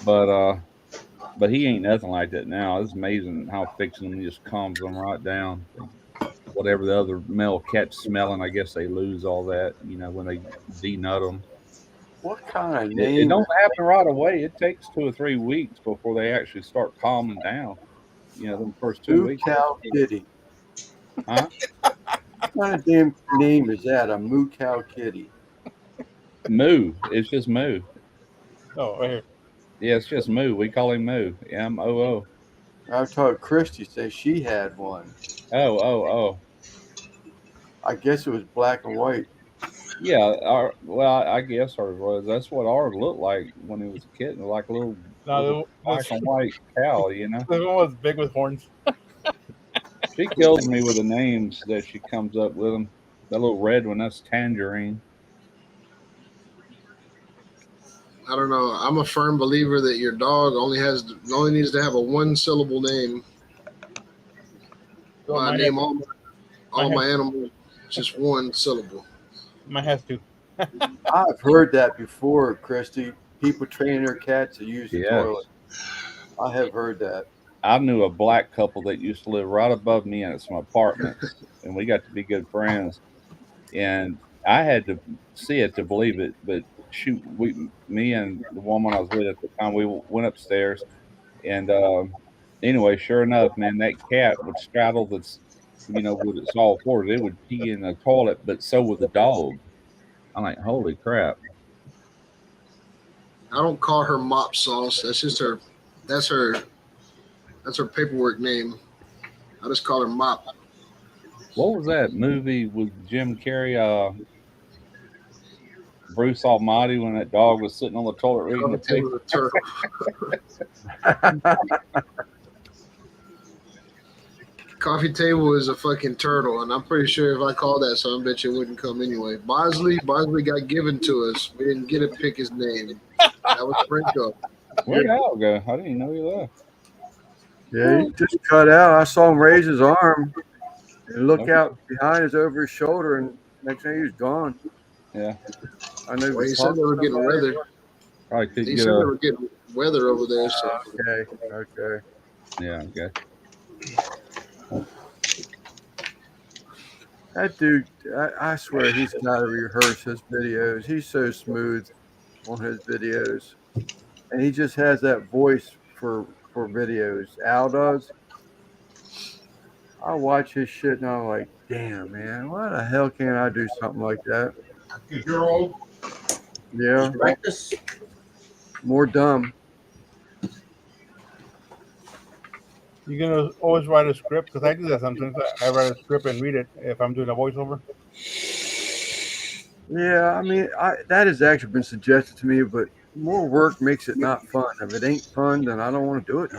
But he ain't nothing like that now. It's amazing how fixing them just calms them right down. Whatever the other male cat's smelling, I guess they lose all that, when they denut them. What kind of It name? don't happen right away. It takes 2 or 3 weeks before they actually start calming down. Them first 2 Moo weeks. Cow Kitty. Huh? What kind of damn name is that? A Moo Cow Kitty. Moo. It's just Moo. Oh, right here. Yeah, it's just Moo. We call him Moo. M-O-O. I told Christy say she had one. Oh. I guess it was black and white. Yeah, I guess ours was. That's what ours looked like when he was a kitten, like a little black and white cow, The one was big with horns. She kills me with the names that she comes up with them. That little red one, that's Tangerine. I don't know. I'm a firm believer that your dog only needs to have a 1-syllable name. Well, I mine name has- all my animals just 1 syllable. Mine has to. I've heard that before, Christy. People training their cats to use the Yes. toilet. I have heard that. I knew a black couple that used to live right above me in some apartments, and we got to be good friends. And I had to see it to believe it, but shoot, me and the woman I was with at the time, we went upstairs, and anyway, sure enough, man, that cat would straddle with its all fours. It would pee in the toilet, but so would the dog. I'm like, holy crap! I don't call her Mop Sauce. That's just her. That's her paperwork name. I just call her Mop. What was that movie with Jim Carrey? Bruce Almighty, when that dog was sitting on the toilet reading the paper. Coffee table is a fucking turtle, and I'm pretty sure if I called that son, bitch, it wouldn't come anyway. Bosley got given to us. We didn't get to pick his name. That was Franco. Where'd Al go? I didn't even know he left. Yeah, he just cut out. I saw him raise his arm and look out behind us over his shoulder, and next thing he was gone. Yeah. I know. Well, he said they were getting weather. Probably could He get said they were getting weather over there. So Okay. Yeah, okay. That dude, I swear he's got to rehearse his videos. He's so smooth on his videos. And he just has that voice for videos. Al does. I watch his shit and I'm like, damn, man, why the hell can't I do something like that? You're old. Yeah. Practice. More dumb. You're gonna always write a script because I do that sometimes. I write a script and read it if I'm doing a voiceover. Yeah, I mean, that has actually been suggested to me, but more work makes it not fun. If it ain't fun, then I don't want to do it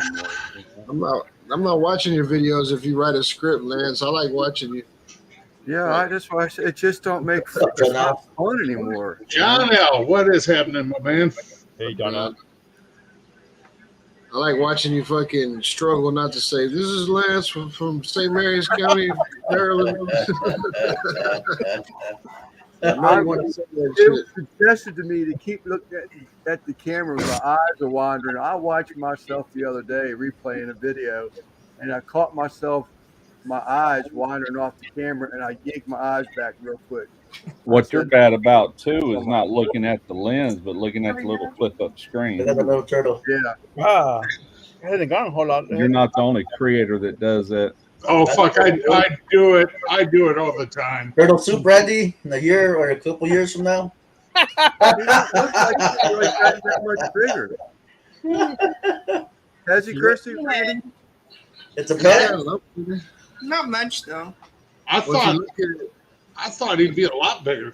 no more. I'm not watching your videos if you write a script, Lance. I like watching you. Yeah, I just watch it. Just don't make it's not fun anymore. John L., what is happening, my man? Hey, John L. I like watching you fucking struggle not to say, this is Lance from St. Mary's County, Maryland. I want to say that It was shit. suggested to me to keep looking at the camera. My eyes are wandering. I watched myself the other day replaying a video, and I caught myself, my eyes wandering off the camera, and I yanked my eyes back real quick. What you're bad about too is not looking at the lens, but looking at the little flip-up screen. Look at the little turtle. Yeah. Ah, I hadn't gone a whole lot. You're not the only creator that does that. Oh, fuck, I do it. I do it all the time. Turtle soup, Randy, in a year or a couple years from now. Looks like that much bigger. Has he, Christy? Randy? It's a pet. Not much though. I thought he'd be a lot bigger.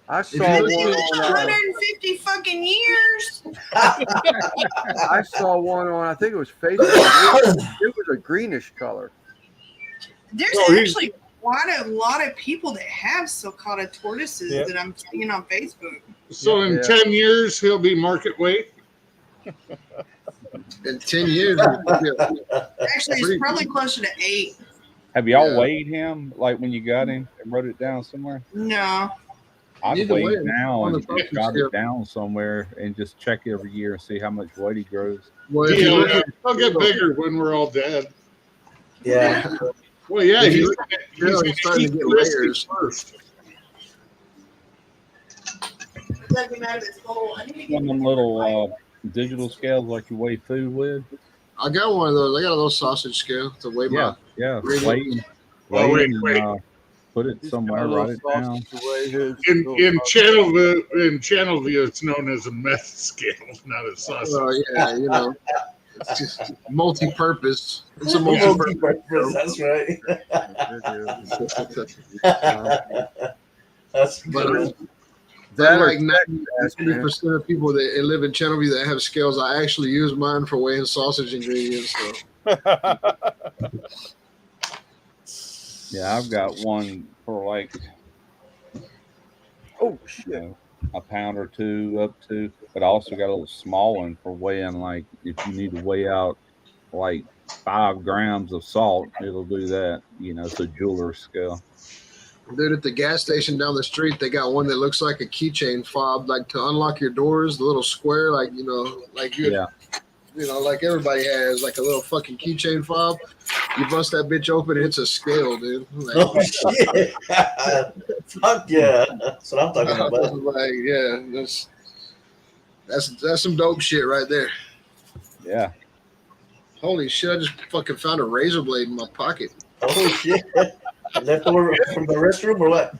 I saw one on. 150 fucking years. I saw one on. I think it was Facebook. It was a greenish color. There's actually a lot of people that have sulcata tortoises that I'm seeing on Facebook. So in 10 years, he'll be market weight? In 10 years. Actually, it's probably closer to 8. Have y'all weighed him, like when you got him and wrote it down somewhere? No. I'd Need to weigh weigh it him now on the and sausage jot scale. it down somewhere and just check every year and see how much weight he grows. Well, if you look Yeah, at they'll get bigger when we're all dead. Yeah. Well, yeah, If you he's look gonna, at the scale, he's starting to eat get the biscuits layers. first. Doesn't matter if it's whole. I need to One get of them little digital scales like you weigh food with. I got one of those. I got a little sausage scale to weigh my. Yeah. Really? Oh, wait. Put it He's somewhere, got a little write it down. sausage to weigh his In little sausage. channel view, it's known as a meth scale, not a sausage. Yeah, you know, it's just multi-purpose. It's a multi-purpose. Multi-purpose, that's right. That's But good. That or like 90% of people that live in Channelview that have scales, I actually use mine for weighing sausage ingredients. So Yeah, I've got one for like a pound or two up to, but I also got a little small one for weighing like if you need to weigh out like 5 grams of salt, it'll do that. You know, it's a jeweler's scale. dude, at the gas station down the street, they got one that looks like a keychain fob, like to unlock your doors, the little square, like like like everybody has, like a little fucking keychain fob. You bust that bitch open, and it's a scale, dude. Like, Oh shit! Fuck yeah! That's what I'm talking I about. was like, yeah, that's some dope shit right there. Yeah. Holy shit! I just fucking found a razor blade in my pocket. Oh shit! Leftover from the restroom or what?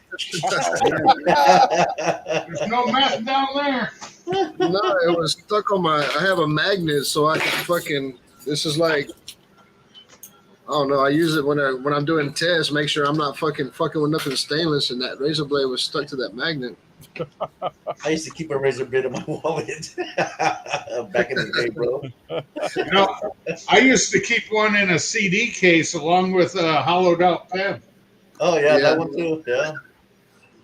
There's no meth down there. No, it was stuck on my. I have a magnet, so I can fucking. This is like, I don't know. I use it when I'm doing tests, make sure I'm not fucking with nothing stainless, and that razor blade was stuck to that magnet. I used to keep a razor blade in my wallet back in the day, bro. You know, I used to keep one in a CD case along with a hollowed out pen. Oh yeah, that one too. Yeah.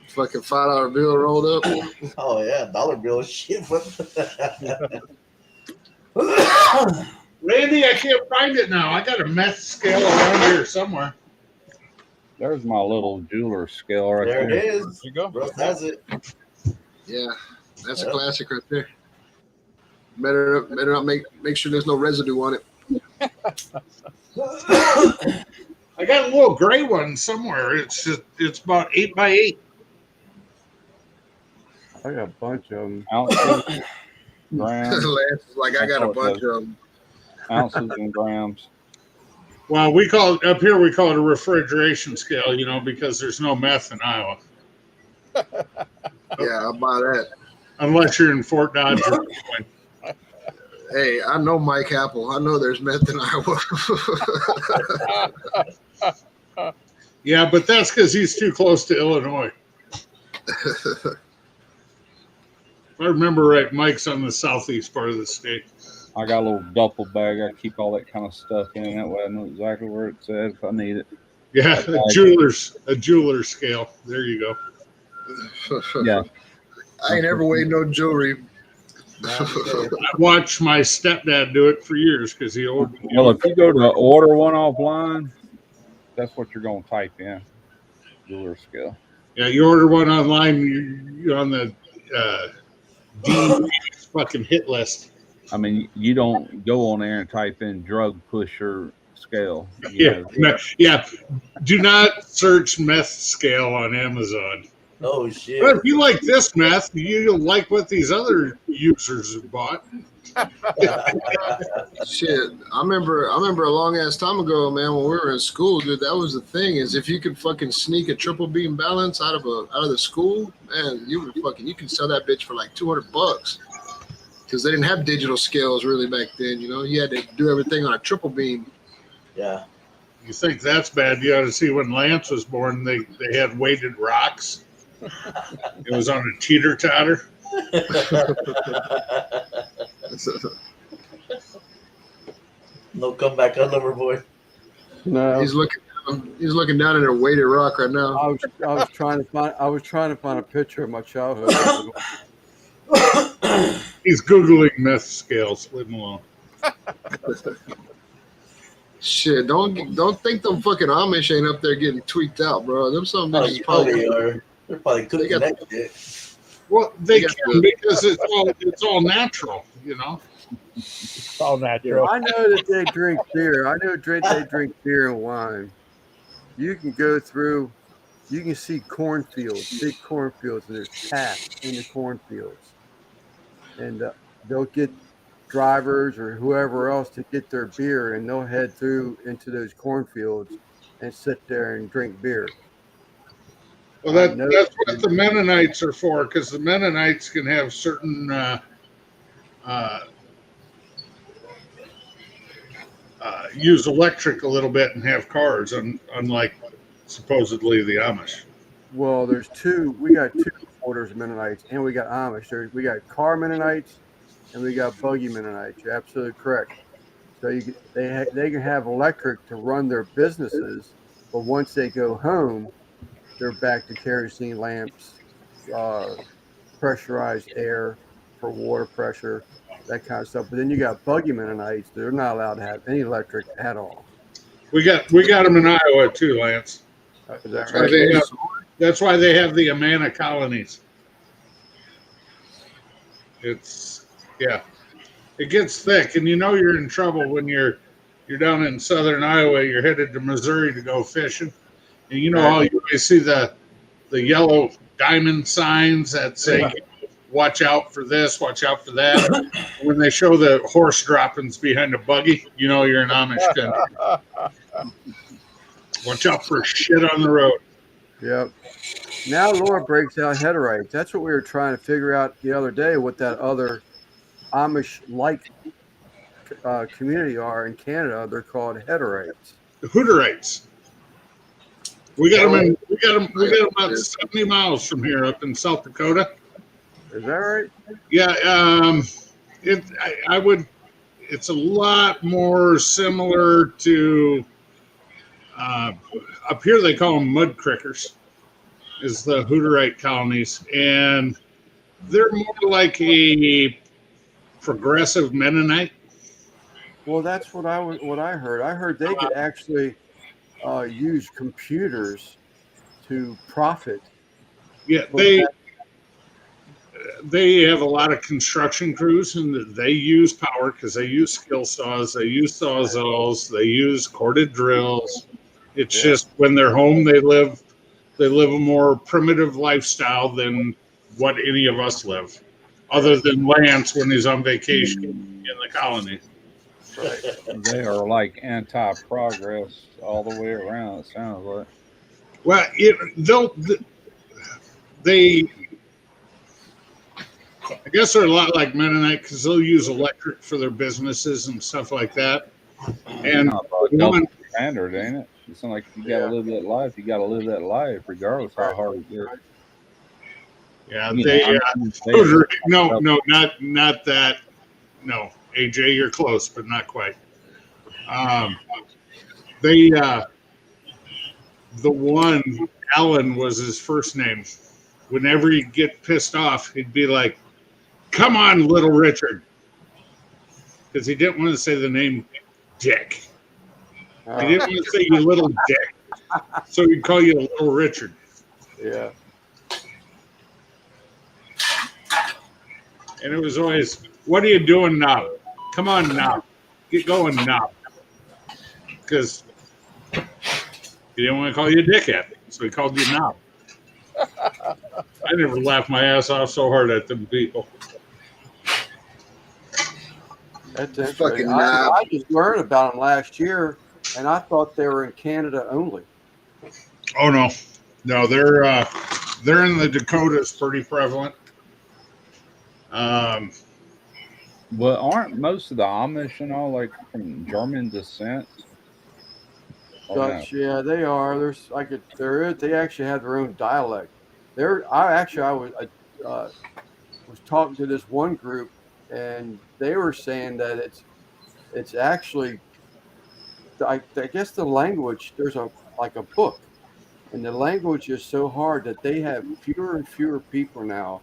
Fucking $5 bill rolled up. Oh yeah, dollar bill shit. Randy, I can't find it now. I got a meth scale around here somewhere. There's my little jeweler scale right There there. it is. There you go. Russ has it. Yeah, that's a classic right there. Better not make sure there's no residue on it. I got a little gray one somewhere. It's about 8x8. I got a bunch of them. Ounces, grams, Lance is like, I got a bunch of them. ounces and grams. Well, we call it up here. We call it a refrigeration scale, because there's no meth in Iowa, Yeah, I'll buy that. unless you're in Fort Dodge. Hey, I know Mike Apple. I know there's meth in Iowa. Yeah, but that's because he's too close to Illinois. If I remember right, Mike's on the southeast part of the state. I got a little duffel bag. I keep all that kind of stuff in. That way I know exactly where it's at if I need it. Yeah, a jeweler's scale. There you go. Yeah. I ain't ever weighed no jewelry. I watched my stepdad do it for years because he owed me. Well, if you go to order one offline, that's what you're going to type in. Jeweler scale. Yeah, you order one online, you're on the D fucking hit list. I mean, you don't go on there and type in drug pusher scale. You know. Yeah. Do not search meth scale on Amazon. Oh shit! But if you like this meth, you'll like what these other users have bought. Shit, I remember a long ass time ago, man, when we were in school, dude. That was the thing, is if you could fucking sneak a triple beam balance out of the school, man, you can sell that bitch for like $200 because they didn't have digital scales really back then. You had to do everything on a triple beam. Yeah. You think that's bad? You ought to see when Lance was born. They had weighted rocks. It was on a teeter totter. No comeback on lover boy. No, He's looking down at a weighted rock right now. I was trying to find a picture of my childhood. He's Googling meth scales. Leave him alone. Shit, don't think them fucking Amish ain't up there getting tweaked out, bro. Them some bitches Oh, they are. They're probably cooking got- that shit. Well, they got can because it's all natural, you know. It's all natural. I know that they drink beer. I know they drink beer and wine. You can go through, you can see cornfields, big cornfields, and there's taps in the cornfields. And they'll get drivers or whoever else to get their beer, and they'll head through into those cornfields and sit there and drink beer. Well, that's what the Mennonites are for, because the Mennonites can have certain use electric a little bit and have cars, unlike supposedly the Amish. Well, there's two. We got two orders of Mennonites, and we got Amish. We got car Mennonites, and we got buggy Mennonites. You're absolutely correct. So they can have electric to run their businesses, but once they go home, they're back to kerosene lamps, pressurized air for water pressure, that kind of stuff. But then you got buggy Mennonites; they're not allowed to have any electric at all. We got them in Iowa too, Lance. Is that right? That's why they have the Amana colonies. It gets thick, and you know you're in trouble when you're down in southern Iowa. You're headed to Missouri to go fishing, and you know how you always see the yellow diamond signs that say, "Watch out for this, watch out for that." When they show the horse droppings behind a buggy, you know you're in Amish country. Watch out for shit on the road. Yep. Now Laura breaks out heterites. That's what we were trying to figure out the other day, what that other Amish-like community are in Canada. They're called heterites. The Hooterites. We got them about 70 miles from here, up in South Dakota. Is that right? Yeah. It's a lot more similar to up here. They call them mud crickers. Is the Hooterite colonies, and they're more like a progressive Mennonite. Well, that's what I heard. I heard they could actually use computers to profit. Yeah, they have a lot of construction crews, and they use power because they use skill saws, they use sawzalls, they use corded drills. It's just when they're home, they live a more primitive lifestyle than what any of us live, other than Lance when he's on vacation in the colony. Right. They are like anti-progress all the way around. It sounds like. Well, I guess they're a lot like Mennonite because they'll use electric for their businesses and stuff like that. And Standard, ain't it? It's not like you got to live that life. You got to live that life, regardless how hard it gets. Yeah, not that. No, AJ, you're close, but not quite. The one Alan was his first name. Whenever he'd get pissed off, he'd be like, "Come on, little Richard," because he didn't want to say the name Dick. He didn't want to say you little dick, so he'd call you little Richard. Yeah. And it was always, "What are you doing now? Come on now, get going now," because he didn't want to call you a dickhead, so he called you now. I never laughed my ass off so hard at them people. That's interesting. I just learned about them last year, and I thought they were in Canada only. Oh no, they're in the Dakotas, pretty prevalent. Well, aren't most of the Amish and all like from German descent? Dutch, yeah, they are. They actually have their own dialect. I was talking to this one group, and they were saying that it's actually, I guess the language, there's a book, and the language is so hard that they have fewer and fewer people now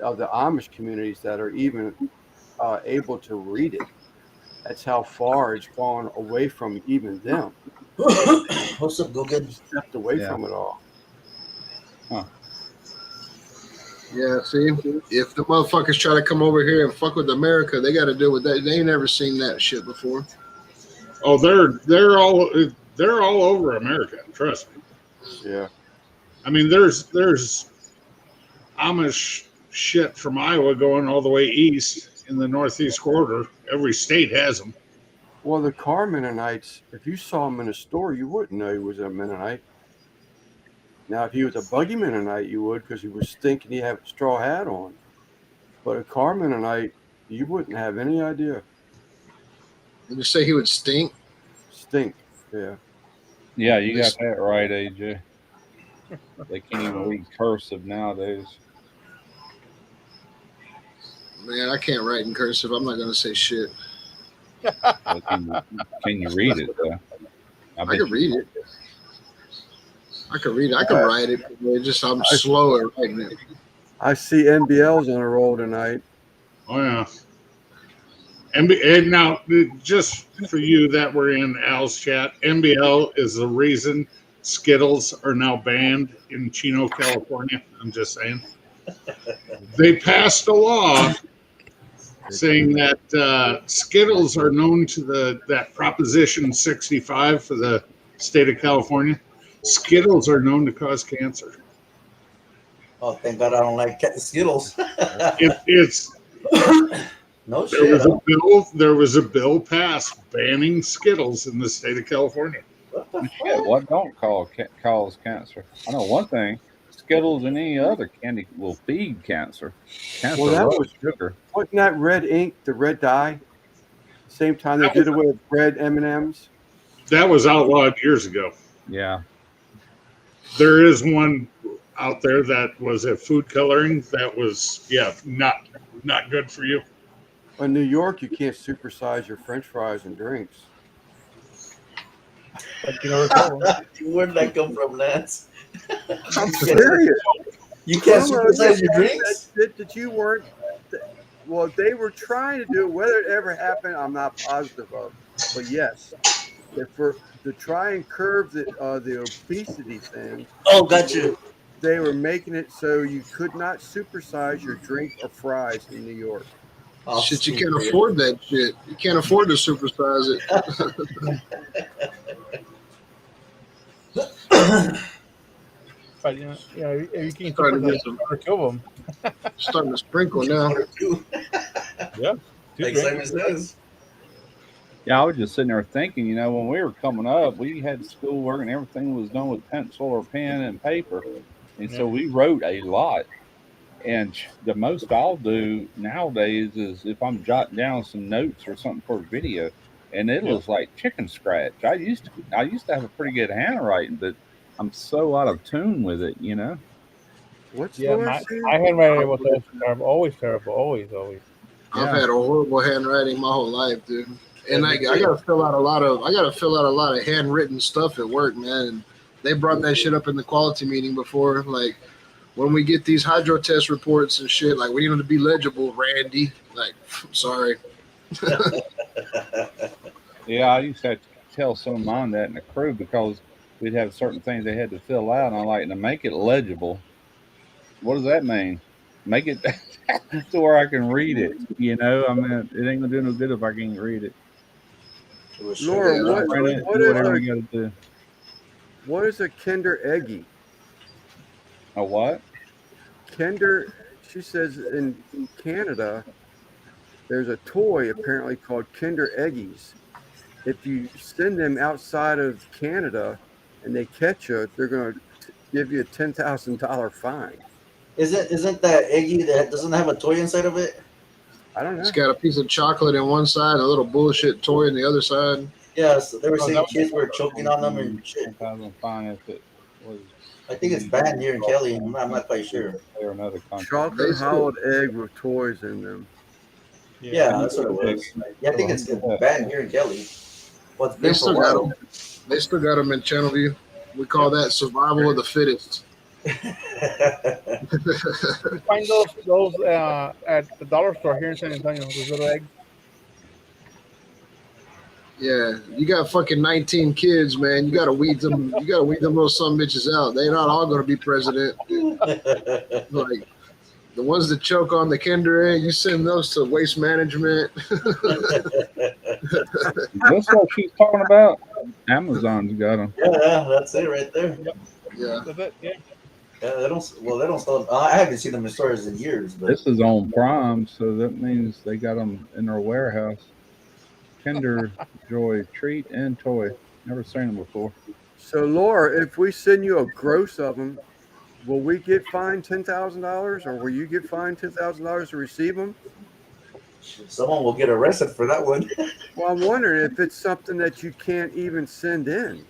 of the Amish communities that are even able to read it. That's how far it's gone away from even them. What's up, Google? Stepped away from it all. Huh. Yeah, see, if the motherfuckers try to come over here and fuck with America, they got to deal with that. They ain't never seen that shit before. Oh, they're all over America. Trust me. Yeah. I mean, there's Amish shit from Iowa going all the way east in the northeast corridor. Every state has them. Well, the car Mennonites, if you saw him in a store, you wouldn't know he was a Mennonite. Now, if he was a buggy Mennonite, you would because he was stinking. He had a straw hat on. But a car Mennonite, you wouldn't have any idea. Did you say he would stink? Stink, yeah. Yeah, you got that right, AJ. They can't even read cursive nowadays. Man, I can't write in cursive. I'm not gonna say shit. Well, can you read it though? I can read it. I can read it. I can write it. It's just I'm slow at writing it. I see NBL's on a roll tonight. Oh yeah. And now, just for you that were in Al's chat, NBL is the reason Skittles are now banned in Chino, California. I'm just saying. They passed a law saying that Skittles are known to that Proposition 65 for the state of California. Skittles are known to cause cancer. Oh, thank God I don't like Skittles. It's no shit. There was a bill passed banning Skittles in the state of California. Yeah, what don't cause cancer? I know one thing: Skittles and any other candy will feed cancer. Cancer Well, that loves was sugar. wasn't that red ink, the red dye? Same time they did away with red M&Ms. That was outlawed years ago. Yeah. There is one out there that was a food coloring that was not good for you. In New York, you can't supersize your French fries and drinks. But you know, where'd that come from, Lance? I'm serious. You can't supersize your drinks? That you weren't. Well, they were trying to do it. Whether it ever happened, I'm not positive of. But yes, to try and curb the obesity thing. Oh, gotcha. They were making it so you could not supersize your drink or fries in New York. Oh, shit, you can't afford that shit. You can't afford to supersize it. But you can kill them. Starting to sprinkle now. Yeah. Like Simon says. Yeah, I was just sitting there thinking, when we were coming up, we had schoolwork and everything was done with pencil or pen and paper. And so we wrote a lot. And the most I'll do nowadays is if I'm jotting down some notes or something for a video, and it looks like chicken scratch. I used to have a pretty good handwriting, but I'm so out of tune with it, What's my handwriting was terrible. Always terrible. Always. I've had a horrible handwriting my whole life, dude. And I gotta fill out a lot of handwritten stuff at work, man. And they brought that shit up in the quality meeting before, like when we get these hydro test reports and shit, like we need them to be legible, Randy. Like, sorry. Yeah, I used to have to tell some of mine that in the crew because we'd have certain things they had to fill out, and I'm like, to make it legible. What does that mean? Make it to where I can read it. I mean, it ain't gonna do no good if I can't read it. Laura, what is a Kinder Eggy? A what? Kinder, she says in Canada, there's a toy apparently called Kinder Eggies. If you send them outside of Canada and they catch you, they're going to give you a $10,000 fine. Isn't that Eggy that doesn't have a toy inside of it? I don't know. It's got a piece of chocolate in one side, a little bullshit toy in the other side. Yeah, so they were saying kids were choking on them and shit. Fine if it was. I think it's banned here in Kelly. I'm not quite sure. Or another country. Chocolate hollowed egg with toys in them. Yeah, that's what it was. Yeah, I think it's banned here in Kelly. Well, They still got them in Channelview. We call that survival of the fittest. You find those at the dollar store here in San Antonio, those little eggs. Yeah, you got fucking 19 kids, man. You gotta weed them. You gotta weed them little son bitches out. They're not all gonna be president. Like, The ones that choke on the Kinder Egg, you send those to waste management. That's what she's talking about. Amazon's got them. Yeah, that's it right there. Yeah. That's it. Yeah. Yeah, they don't. Well, they don't sell them. I haven't seen them in stores in years, but This is on Prime, so that means they got them in their warehouse. Kinder Joy treat and toy. Never seen them before. So, Laura, if we send you a gross of them, will we get fined $10,000, or will you get fined $10,000 to receive them? someone will get arrested for that one. Well, I'm wondering if it's something that you can't even send in.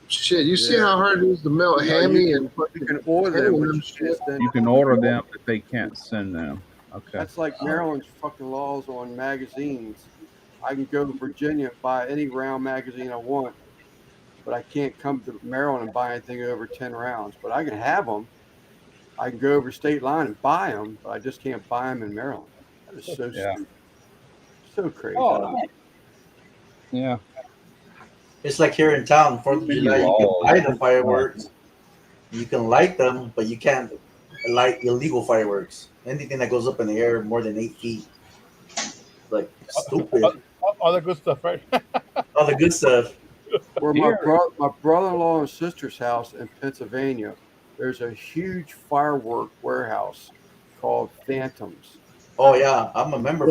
Shit, you see Yeah. how hard it is to melt You know, hammy you and fucking can order them, handle but them you can't shit. send You can order them, but they can't send them. Okay. That's like Maryland's fucking laws on magazines. I can go to Virginia and buy any round magazine I want, but I can't come to Maryland and buy anything over 10 rounds. But I can have them. I can go over state line and buy them, but I just can't buy them in Maryland. That is so Yeah. stupid. So crazy. Oh, yeah. It's like here in town, 4th of July, you can buy the fireworks, you can light them, but you can't light illegal fireworks. Anything that goes up in the air more than 8 feet, like stupid. All the good stuff, right? All the good stuff. Where my brother-in-law and sister's house in Pennsylvania, there's a huge firework warehouse called Phantoms. Oh yeah, I'm a member.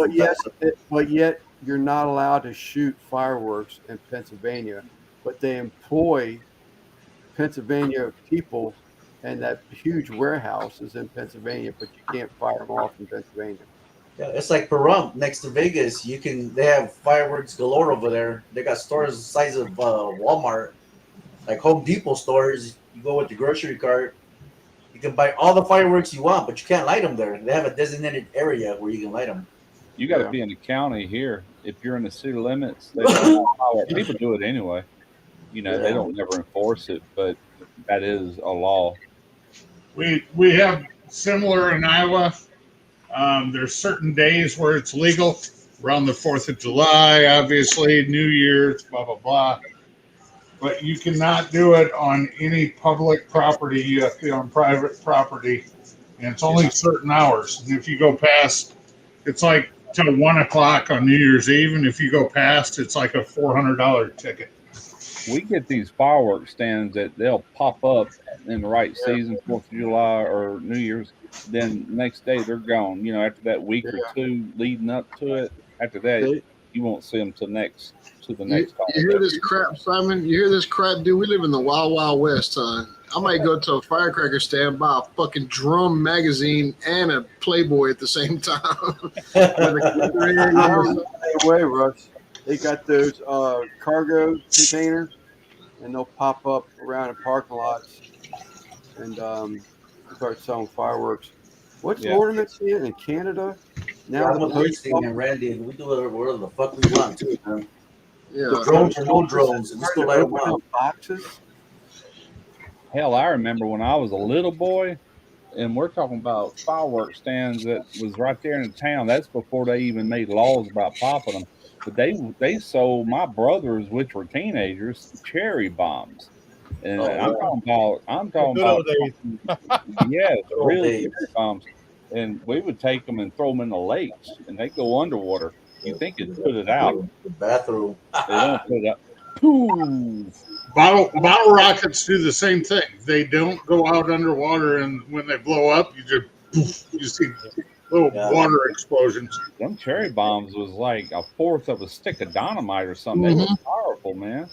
But yet you're not allowed to shoot fireworks in Pennsylvania. But they employ Pennsylvania people, and that huge warehouse is in Pennsylvania, but you can't fire them off in Pennsylvania. Yeah, it's like Pahrump next to Vegas. They have fireworks galore over there. They got stores the size of Walmart, like Home Depot stores. You go with your grocery cart, you can buy all the fireworks you want, but you can't light them there. They have a designated area where you can light them. You got to be in the county here. If you're in the city limits, they don't allow it. People do it anyway. You know, they don't never enforce it, but that is a law. We have similar in Iowa. There's certain days where it's legal, around the 4th of July, obviously, New Year's, blah, blah, blah. But you cannot do it on any public property. You have to be on private property. And it's only certain hours. And if you go past, it's like till 1 o'clock on New Year's Eve. And if you go past, it's like a $400 ticket. We get these fireworks stands that they'll pop up in the right season, 4th of July or New Year's. Then next day they're gone. You know, after that week or two leading up to it, after that you won't see them till the next. You hear this crap, Simon? You hear this crap, dude? We live in the Wild Wild West, huh? I might go to a firecracker stand, buy a fucking drum magazine and a Playboy at the same time. Way, Russ. They got those cargo containers, and they'll pop up around in parking lots and start selling fireworks. What's ornaments in Canada? Now the posting and Randy, we do whatever the fuck we want to, man. Yeah, the drones or no drones, and still light them up. Boxes. Hell, I remember when I was a little boy, and we're talking about fireworks stands that was right there in the town. That's before they even made laws about popping them. But they sold my brothers, which were teenagers, cherry bombs. And I'm talking about yeah, real cherry bombs. And we would take them and throw them in the lakes, and they go underwater. You think it'd put it out? The bathroom. They don't put it out. Poof. Bottle rockets do the same thing. They don't go out underwater, and when they blow up, you just poof, you see little water explosions. Them cherry bombs was like a fourth of a stick of dynamite or something. They were powerful, man.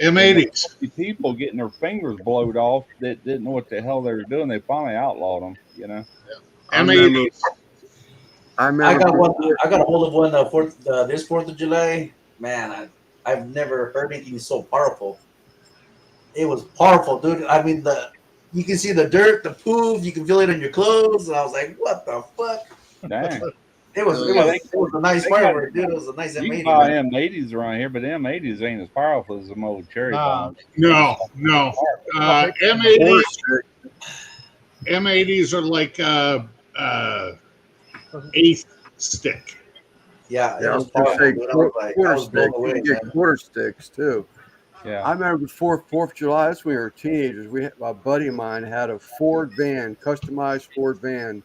M80s. People getting their fingers blowed off that didn't know what the hell they were doing. They finally outlawed them, you know. M80s. I got one. I got a hold of one this 4th of July. Man, I've never heard anything so powerful. It was powerful, dude. I mean, you can see the dirt, the poof. You can feel it on your clothes. And I was like, what the fuck? Dang. It was a nice firework, dude. It was a nice M80. You can buy M80s around here, but M80s ain't as powerful as them old cherry bombs. No. M80s are like eighth stick. Yeah, I was going to say quarter sticks. You can get quarter sticks too. Yeah. I remember before 4th of July, that's when we were teenagers. A buddy of mine had a Ford van, customized Ford van.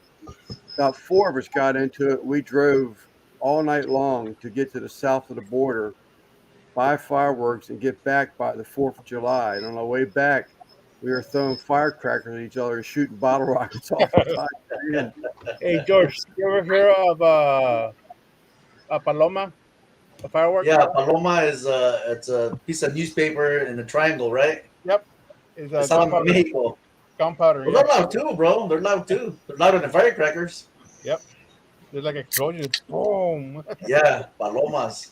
About 4 of us got into it. We drove all night long to get to the south of the border, buy fireworks, and get back by the 4th of July. And on our way back, we were throwing firecrackers at each other and shooting bottle rockets off the top of the van. Hey George, you ever hear of a Paloma, a firework? Yeah, Paloma is it's a piece of newspaper in a triangle, right? Yep, it's a It's out in gunpowder. Mexico. Gunpowder, Well, yeah. they're loud too, bro. They're loud too. They're louder than firecrackers. Yep, there's like explosions. Boom. Yeah, palomas.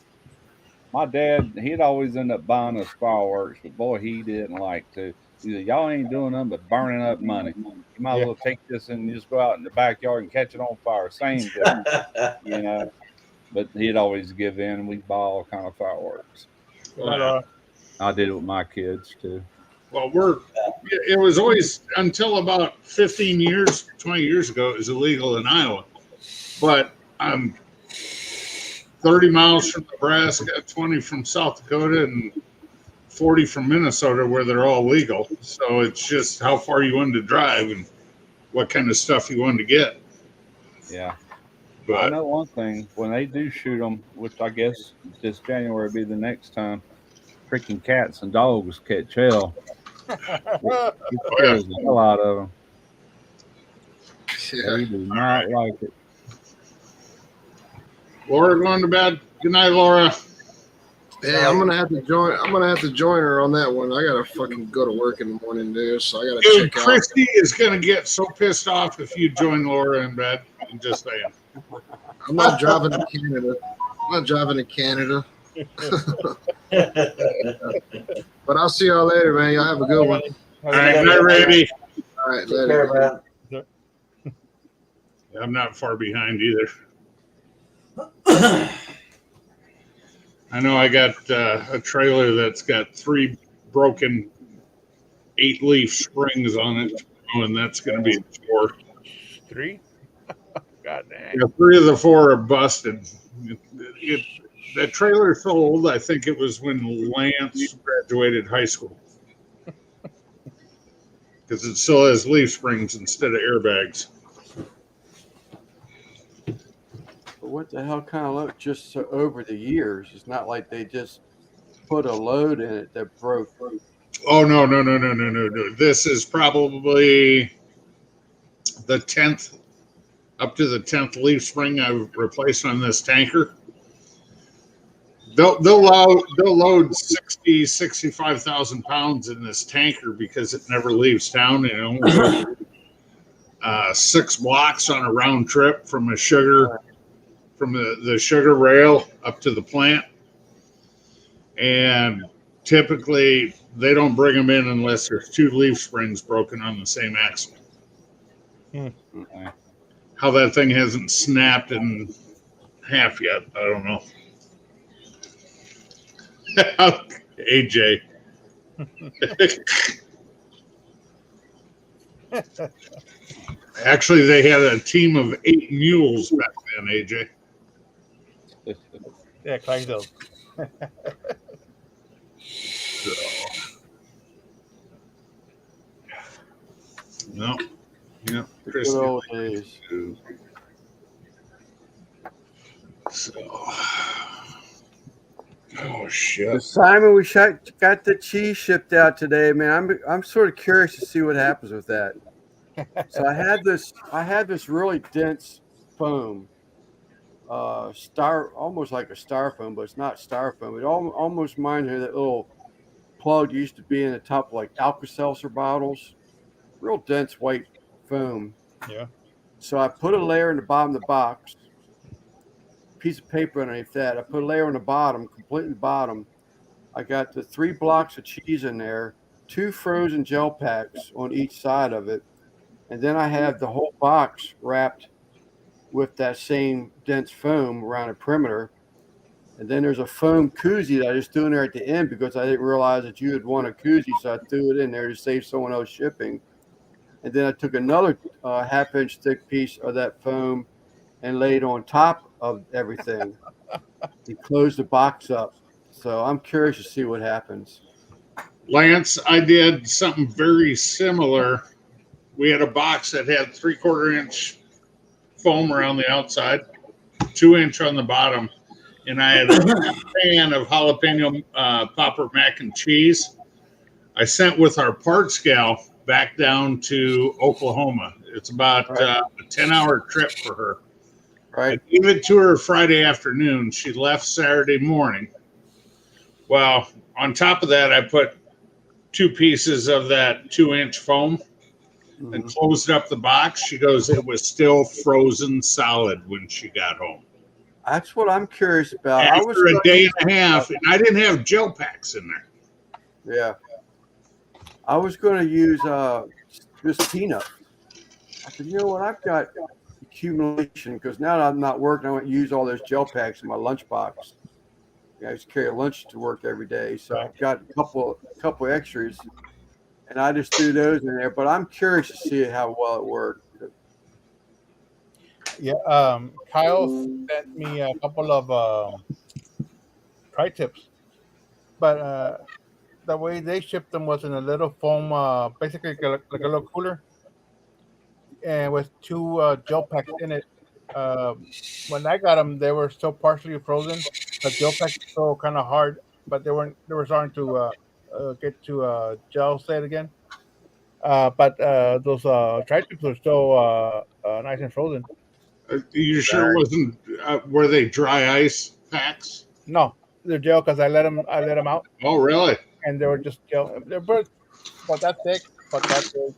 My dad, he'd always end up buying us fireworks, but boy, he didn't like to. He said, "Y'all ain't doing nothing but burning up money. You might as Yeah. well take this and just go out in the backyard and catch it on fire. Same thing, you know." But he'd always give in, and we'd buy all kind of fireworks. I did it with my kids too. Well, it was always until about 15 years, 20 years ago, it was illegal in Iowa. But I'm 30 miles from Nebraska, 20 from South Dakota, and 40 from Minnesota, where they're all legal. So it's just how far you wanted to drive and what kind of stuff you wanted to get. Yeah. I But know one thing: when they do shoot them, which I guess this January will be the next time, freaking cats and dogs catch hell. It scares the hell out of them. They do not like it. Laura going to bed. Good night, Laura. Hey, I'm gonna have to join her on that one. I gotta fucking go to work in the morning, dude. So I gotta Dude, check out. Christy is going to get so pissed off if you join Laura in bed. I'm just saying. I'm not driving to Canada. I'm not driving to Canada. But I'll see y'all later, man. Y'all have a good one. All right, good night, Randy. All right, Take later. care, man. I'm not far behind either. I know I got a trailer that's got 3 broken 8-leaf springs on it, and that's going to be 4. 3? God dang. Yeah, 3 of the 4 are busted. That trailer's so old, I think it was when Lance graduated high school. Because it still has leaf springs instead of airbags. But what the hell kind of load? Just so over the years, it's not like they just put a load in it that broke. Oh, no. This is probably the 10th, up to the 10th leaf spring I've replaced on this tanker. They'll load 65,000 pounds in this tanker because it never leaves town, and it only goes 6 blocks on a round trip from the sugar rail up to the plant. And typically they don't bring them in unless there's 2 leaf springs broken on the same axle. Okay. How that thing hasn't snapped in half yet, I don't know. AJ. Actually, they had a team of 8 mules back then, AJ. Yeah, Clydesdale. No. Yeah. Good old days. So. Oh shit! Simon, we got the cheese shipped out today, man. I'm sort of curious to see what happens with that. So I had this really dense foam, almost like a styrofoam, but it's not styrofoam. It almost reminds me of that little plug used to be in the top of like Alka-Seltzer bottles. Real dense white foam. Yeah. So I put a layer in the bottom of the box, piece of paper underneath that. I put a layer on the bottom, completely bottom. I got the 3 blocks of cheese in there, 2 frozen gel packs on each side of it, and then I have the whole box wrapped with that same dense foam around the perimeter. And then there's a foam koozie that I just threw in there at the end because I didn't realize that you would want a koozie, so I threw it in there to save someone else shipping. And then I took another half-inch thick piece of that foam and laid on top of everything and closed the box up. So I'm curious to see what happens. Lance, I did something very similar. We had a box that had 3/4 inch foam around the outside, 2 inch on the bottom, and I had a pan of jalapeno popper mac and cheese. I sent with our parts gal back down to Oklahoma. It's about a 10-hour trip for her. I gave it to her Friday afternoon. She left Saturday morning. Well, on top of that, I put 2 pieces of that 2-inch foam and closed up the box. She goes, it was still frozen solid when she got home. That's what I'm curious about. After a day and a half, and I didn't have gel packs in there. Yeah. I was going to use just peanut. I said, you know what? I've got accumulation because now that I'm not working, I want to use all those gel packs in my lunchbox. I just carry a lunch to work every day, so I've got a couple extras, and I just threw those in there. But I'm curious to see how well it worked. Yeah, Kyle sent me a couple of tri-tips, but the way they shipped them was in a little foam, basically like a little cooler, and with 2 gel packs in it. When I got them, they were still partially frozen. The gel packs were still kind of hard, but they were starting to get to gel state again. But those tri-tips are still nice and frozen. You sure it wasn't? Were they dry ice packs? No, they're gel because I let them out, Oh, really? and they were just gel. They're about that thick, but that big.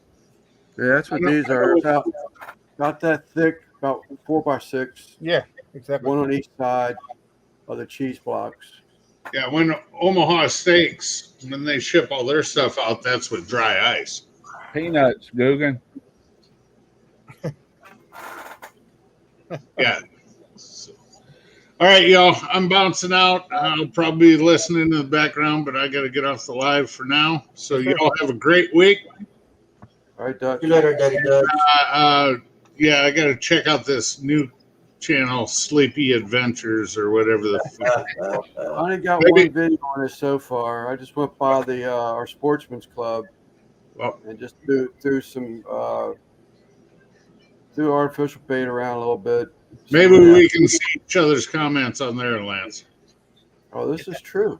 Yeah, that's what these are. About that thick, about 4x6. Yeah, exactly. One on each side of the cheese blocks. Yeah, when Omaha Steaks, when they ship all their stuff out, that's with dry ice. Peanuts, Guggen. Yeah. All right, y'all. I'm bouncing out. I'll probably be listening in the background, but I got to get off the live for now. So y'all have a great week. All right, Dutch. See you later, Daddy Dutch. Yeah, I got to check out this new channel, Sleepy Adventures or whatever the fuck. I only got one video on it so far. I just went by the our Sportsman's Club and just threw some threw artificial bait around a little bit. Maybe we can see each other's comments on there, Lance. Oh, this is true.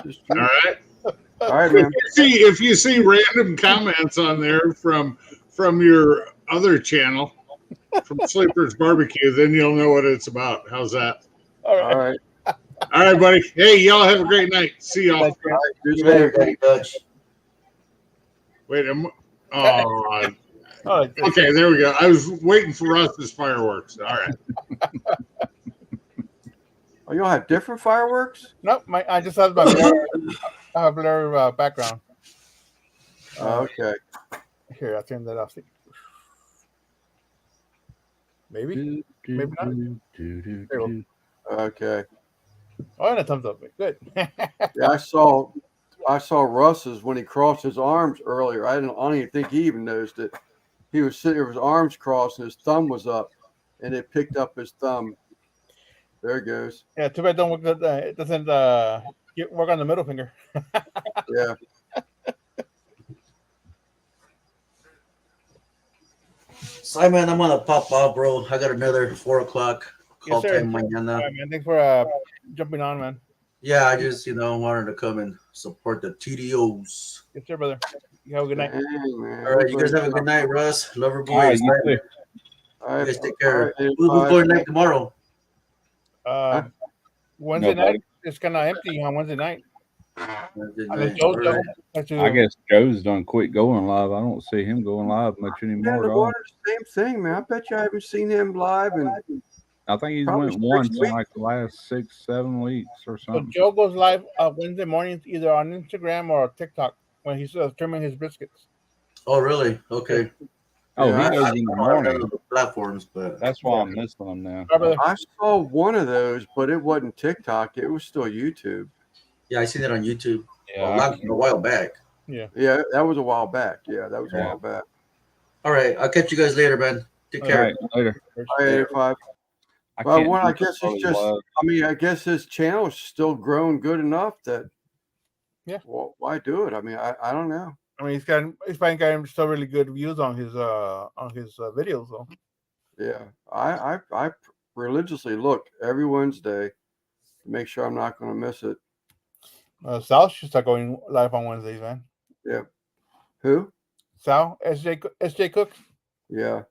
This is true. All right. All right, man. If you see random comments on there from your other channel, from Sleeper's Barbecue, then you'll know what it's about. How's that? All right. All right, buddy. Hey, y'all have a great night. See y'all. See you later, Daddy Dutch. Wait, okay, there we go. I was waiting for Russ's fireworks. All right. Oh, you all have different fireworks? Nope, I just have a blur background. Okay. Here, I'll turn that off. Maybe not. There we go. Okay. Oh, and a thumbs up. Good. Yeah, I saw Russ's when he crossed his arms earlier. I don't even think he even noticed it. He was sitting there with his arms crossed and his thumb was up, and it picked up his thumb. There it goes. Yeah, too bad it doesn't work on the middle finger. Yeah. Simon, I'm gonna pop off, bro. I got another 4 o'clock call Yes, sir. time mañana. All right, man. Thanks for jumping on, man. Yeah, I just wanted to come and support the TDOs. Yes, sir, brother. You have a good night. Hey, man. All right, you guys have a good night, Russ. Lover boy. All right, you too. All right, You guys take care. all right, Who's going night tomorrow? Wednesday Nobody. night, it's kind of empty on Wednesday night. Wednesday I mean, night. Joe's All done. right. Has to- I guess Joe's done quit going live. I don't see him going live much Man, anymore the at all. water's the same thing, man. I bet you I haven't seen him live and I think he's Probably went once 6 in weeks. like the last 6-7 weeks or So something. Joe goes live Wednesday mornings either on Instagram or TikTok when he's trimming his biscuits. Oh, really? Okay. Oh, Yeah, he goes in the morning. The platforms, but That's why I'm missing him now. All right, brother. I saw one of those, but it wasn't TikTok. It was still YouTube. yeah, I seen it on YouTube Yeah, a while back. Yeah, that was a while back. Yeah, that was a Yeah. while back. All right, I'll catch you guys later, man. Take All care. right, later. 85. I Well, can't one, I do guess this it's just. live. I mean, I guess his channel is still growing good enough that Yeah. Well, why do it? I mean, I don't know. I mean, he's probably getting still really good views on his videos though. Yeah, I religiously look every Wednesday to make sure I'm not going to miss it. Sal should start going live on Wednesdays, man. Yeah. Who? Sal, SJ Cook. Yeah.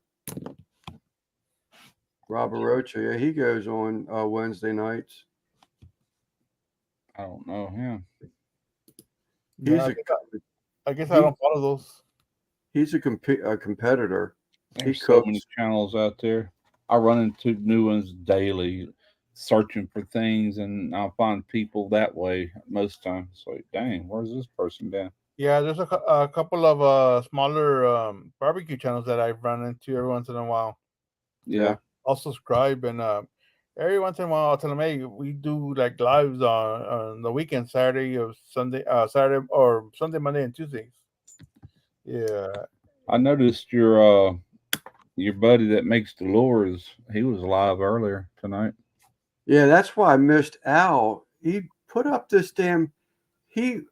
Robert Rocha. Yeah, he goes on Wednesday nights. I don't know him. No, He's a I guess I he, don't follow those. he's a competitor. He There's so many cooks. channels out there. I run into new ones daily, searching for things, and I'll find people that way most times. It's like, dang, where's this person been? Yeah, there's a couple of smaller barbecue channels that I've run into every once in a while. Yeah, I'll subscribe and every once in a while I'll tell them, hey, we do like lives on the weekend, Saturday or Sunday, Saturday or Sunday, Monday, and Tuesdays. Yeah, I noticed your buddy that makes the lures. He was live earlier tonight. Yeah, that's why I missed Al. He put up this damn. He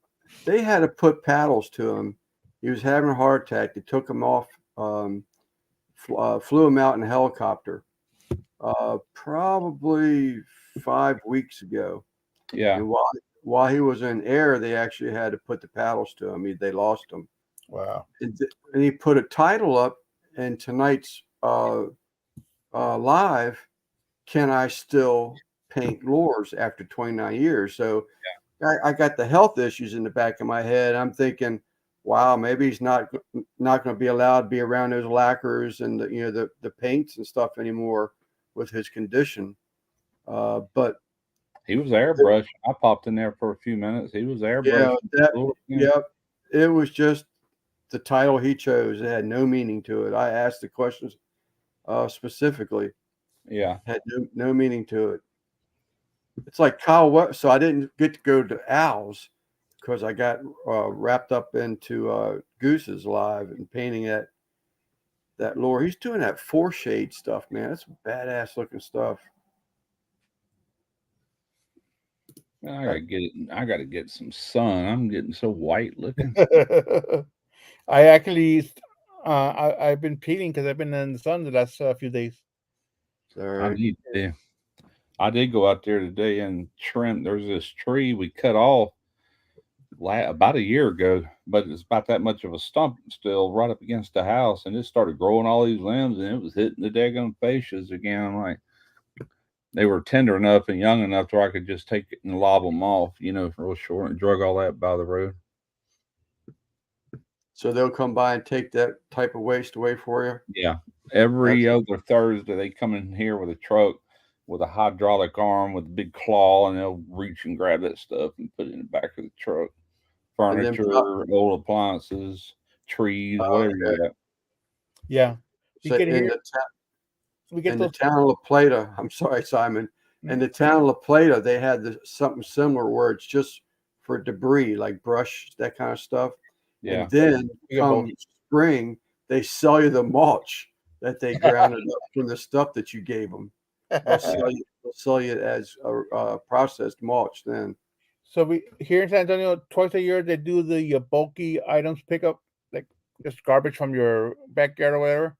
they had to put paddles to him. He was having a heart attack. They took him off. Flew him out in a helicopter. Probably 5 weeks ago. Yeah, And while he was in air, they actually had to put the paddles to him. They lost him. wow. And he put a title up in tonight's live. Can I still paint lures after 29 years? So I got the health issues in the back of my head. I'm thinking, wow, maybe he's not going to be allowed to be around those lacquers and the paints and stuff anymore with his condition. But he was airbrush. I popped in there for a few minutes. He was yeah, airbrush. yep, it was just the title he chose. It had no meaning to it. I asked the questions specifically. Yeah, Had no meaning to it. It's like Kyle West. So I didn't get to go to Al's because I got wrapped up into Goose's live and painting that lure. He's doing that four shade stuff, man. That's badass looking stuff. I gotta get it. I gotta get some sun. I'm getting so white looking. I actually, I've been peeling because I've been in the sun the last few days. All I right. need to. I did go out there today and trim. There's this tree we cut off about a year ago, but it's about that much of a stump still right up against the house, and it started growing all these limbs, and it was hitting the daggone fascias again. I'm like, they were tender enough and young enough where I could just take it and lob them off, real short, and drug all that by the road. So they'll come by and take that type of waste away for you. Yeah, every other Thursday they come in here with a truck with a hydraulic arm with a big claw, and they'll reach and grab that stuff and put it in the back of the truck. And then Furniture, old appliances, trees, whatever you got. Yeah, we so get in here. the We get in the those. town of La Plata, I'm sorry, Simon. In the town of La Plata, they had something similar where it's just for debris, like brush, that kind of stuff. Yeah. And then come spring, they sell you the mulch that they grounded up from the stuff that you gave them. They'll sell you it as a processed mulch then. So we here in San Antonio twice a year they do the bulky items pickup, like just garbage from your backyard or whatever,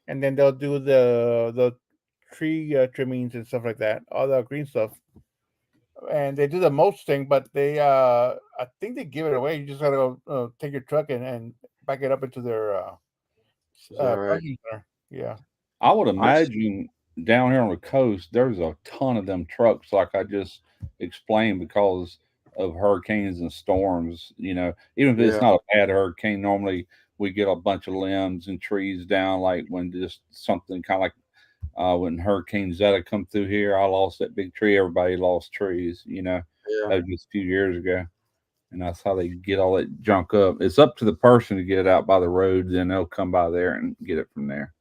and then they'll do the tree trimmings and stuff like that, all the green stuff. And they do the mulch thing, but they I think they give it away. You just gotta go take your truck and back it up into their Is that right? parking center. Yeah. I would imagine down here on the coast, there's a ton of them trucks, like I just explained, because of hurricanes and storms. Even if it's Yeah. not a bad hurricane, normally we get a bunch of limbs and trees down, like when just something kind of like when Hurricane Zeta come through here. I lost that big tree. Everybody lost trees. That Yeah. was just a few years ago. And that's how they get all that junk up. It's up to the person to get it out by the road, then they'll come by there and get it from there.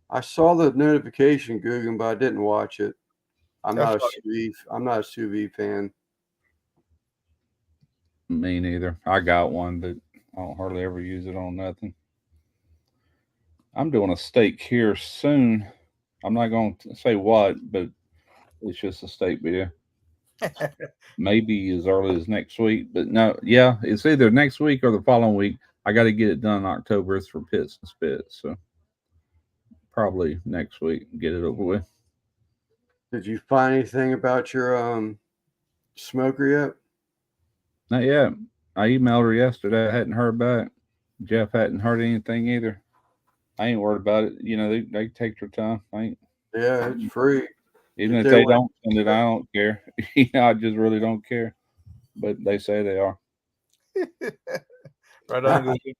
I saw the notification, Guggen, but I didn't watch it. I'm not a sous vide fan. Me neither. I got one, but I don't hardly ever use it on nothing. I'm doing a steak here soon. I'm not going to say what, but it's just a steak video. Maybe as early as next week. But no, yeah, it's either next week or the following week. I got to get it done in October. It's for pits and spits, so probably next week get it over with. Did you find anything about your smoker yet? Not yet. I emailed her yesterday. I hadn't heard back. Jeff hadn't heard anything either. I ain't worried about it. You know, they take their time. I ain't, Yeah, it's free. even if They they went- don't send it, I don't care. You know, I just really don't care. But they say they are. Right on, Gucci.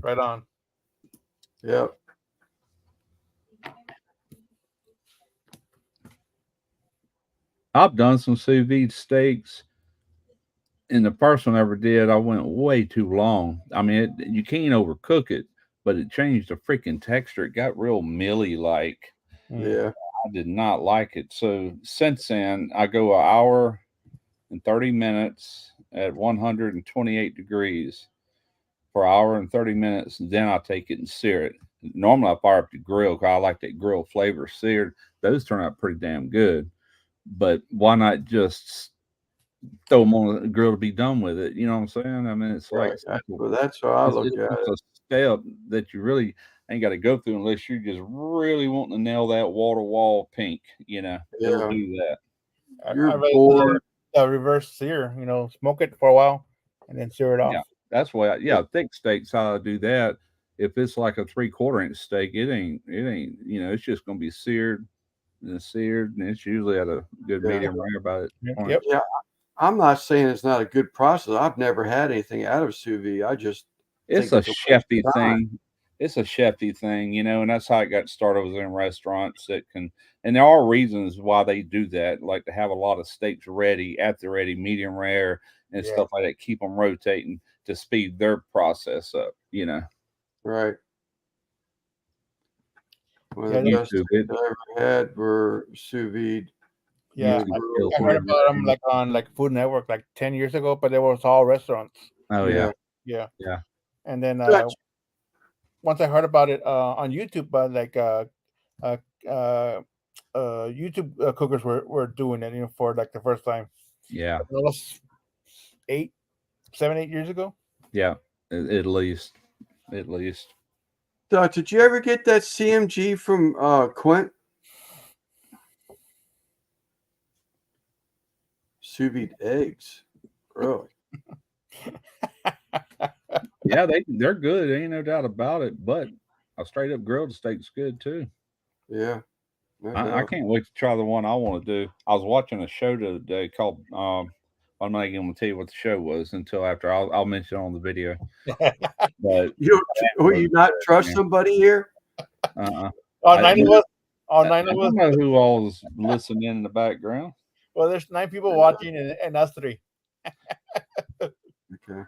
Right on. Yep. I've done some sous vide steaks, and the first one I ever did, I went way too long. I mean, you can't overcook it, but it changed the freaking texture. It got real milly like. Yeah. I did not like it. So since then, I go an hour and 30 minutes at 128 degrees for an hour and 30 minutes, and then I take it and sear it. Normally, I fire up the grill because I like that grill flavor seared. Those turn out pretty damn good. But why not just throw them on the grill to be done with it? You know what I'm saying? I mean, it's like Right. Well, that's how I look it's at it. a step that you really ain't got to go through unless you're just really wanting to nail that water wall pink. You know, it'll Yeah. do that. You're I rather bored. do the reverse sear. You know, smoke it for a while and then sear it off. Yeah, that's why. Yeah, thick steaks, how I do that. If it's like a 3/4 inch steak, it ain't. You know, it's just gonna be seared and seared, and it's usually at a good Yeah. medium rare by that point. Yep. Yeah. I'm not saying it's not a good process. I've never had anything out of sous vide. I just It's think a it's a waste chefy of time. thing. It's a chefy thing, you know, and that's how it got started. Was in restaurants that can, and there are reasons why they do that, like to have a lot of steaks ready at the ready, medium rare, and Yeah. stuff like that. Keep them rotating to speed their process up. You know, Right. One Yeah, of the best YouTube things it. I ever had were sous vide. Yeah, YouTube Real kills I heard them. about them like on like Food Network like 10 years ago, but they was all restaurants. Oh yeah, Yeah, yeah, and then Gotcha. once I heard about it on YouTube, uh, uh, YouTube cookers were doing it, you know, for like the first time. yeah, That was 7, 8 years ago. yeah. At least, at least. Doc, did you ever get that CMG from Quint? Sous vide eggs. Really? Yeah, they're good. Ain't no doubt about it. But a straight up grilled steak's good too. Yeah. No I doubt. can't wait to try the one I want to do. I was watching a show the other day called. I'm not even going to tell you what the show was until after. I'll mention it on the video. But Will you not trust somebody here? All I, 9 of us. All I 9 of us. don't know who all's listening in the background. Well, there's 9 people watching, and us 3. Okay.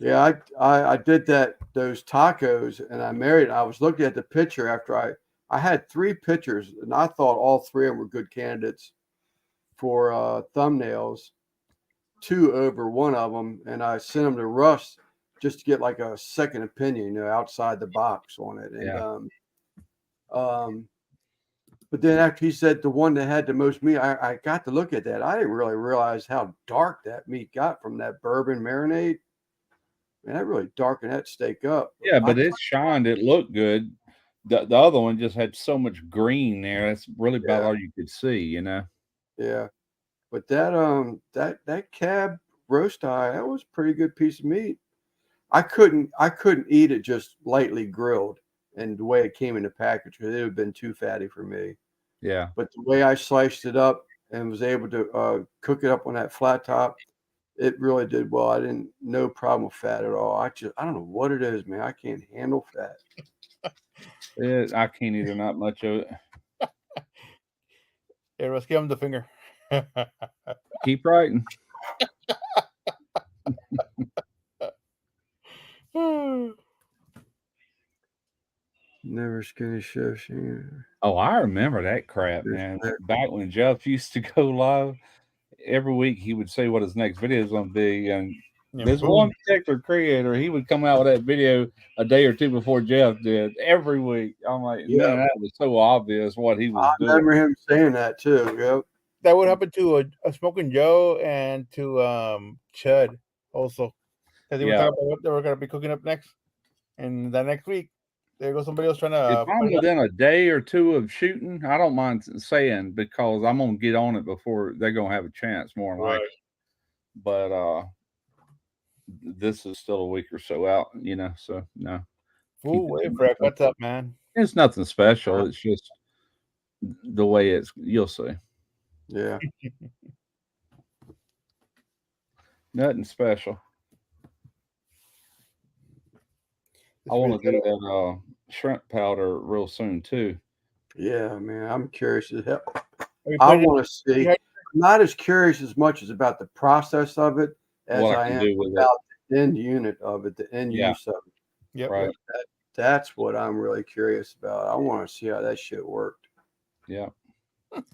Yeah, I did those tacos, and I married. I was looking at the picture after I had 3 pictures, and I thought all 3 of them were good candidates for thumbnails. 2 over one of them, and I sent them to Russ just to get like a second opinion, you know, outside the box on it. And Yeah. but then after he said the one that had the most meat, I got to look at that. I didn't really realize how dark that meat got from that bourbon marinade. Man, that really darkened that steak up. Yeah, but it shined. It looked good. The other one just had so much green there. That's really about all you could see, you know. Yeah, but that cab roast eye, that was a pretty good piece of meat. I couldn't eat it just lightly grilled and the way it came in the package because it would have been too fatty for me. Yeah. But the way I sliced it up and was able to cook it up on that flat top, it really did well. I didn't no problem with fat at all. I don't know what it is, man. I can't handle fat. I can't either. Not much of it. Yeah, let's give him the finger. Keep writing. Never skinny chef. Oh, I remember that crap, man. Back when Jeff used to go live, every week he would say what his next video is going to be. And this one particular creator, he would come out with that video a day or two before Jeff did every week. I'm like, man, that was so obvious what he was doing. I remember him saying that too. Yep. that would happen to a Smoking Joe and to Chud also. Because they were talking about what they were going to be cooking up next. And the next week, there goes somebody else trying If to. I'm within a day or two of shooting, I don't mind saying because I'm gonna get on it before they're gonna have a chance, more than Right. likely. But this is still a week or so out, So no, Ooh, wait for it. What's up, man? it's nothing special. It's just the way it's. You'll see. Yeah. Nothing special. I want to do that shrimp powder real soon too. Yeah, man. I'm curious as hell. you I putting it- want to see. I'm not as curious as much as about the process of it as What I I can am do with it. about the end unit of it, the end Yeah. use of it. Yep. Right. That's what I'm really curious about. I want to see how that shit worked. Yeah.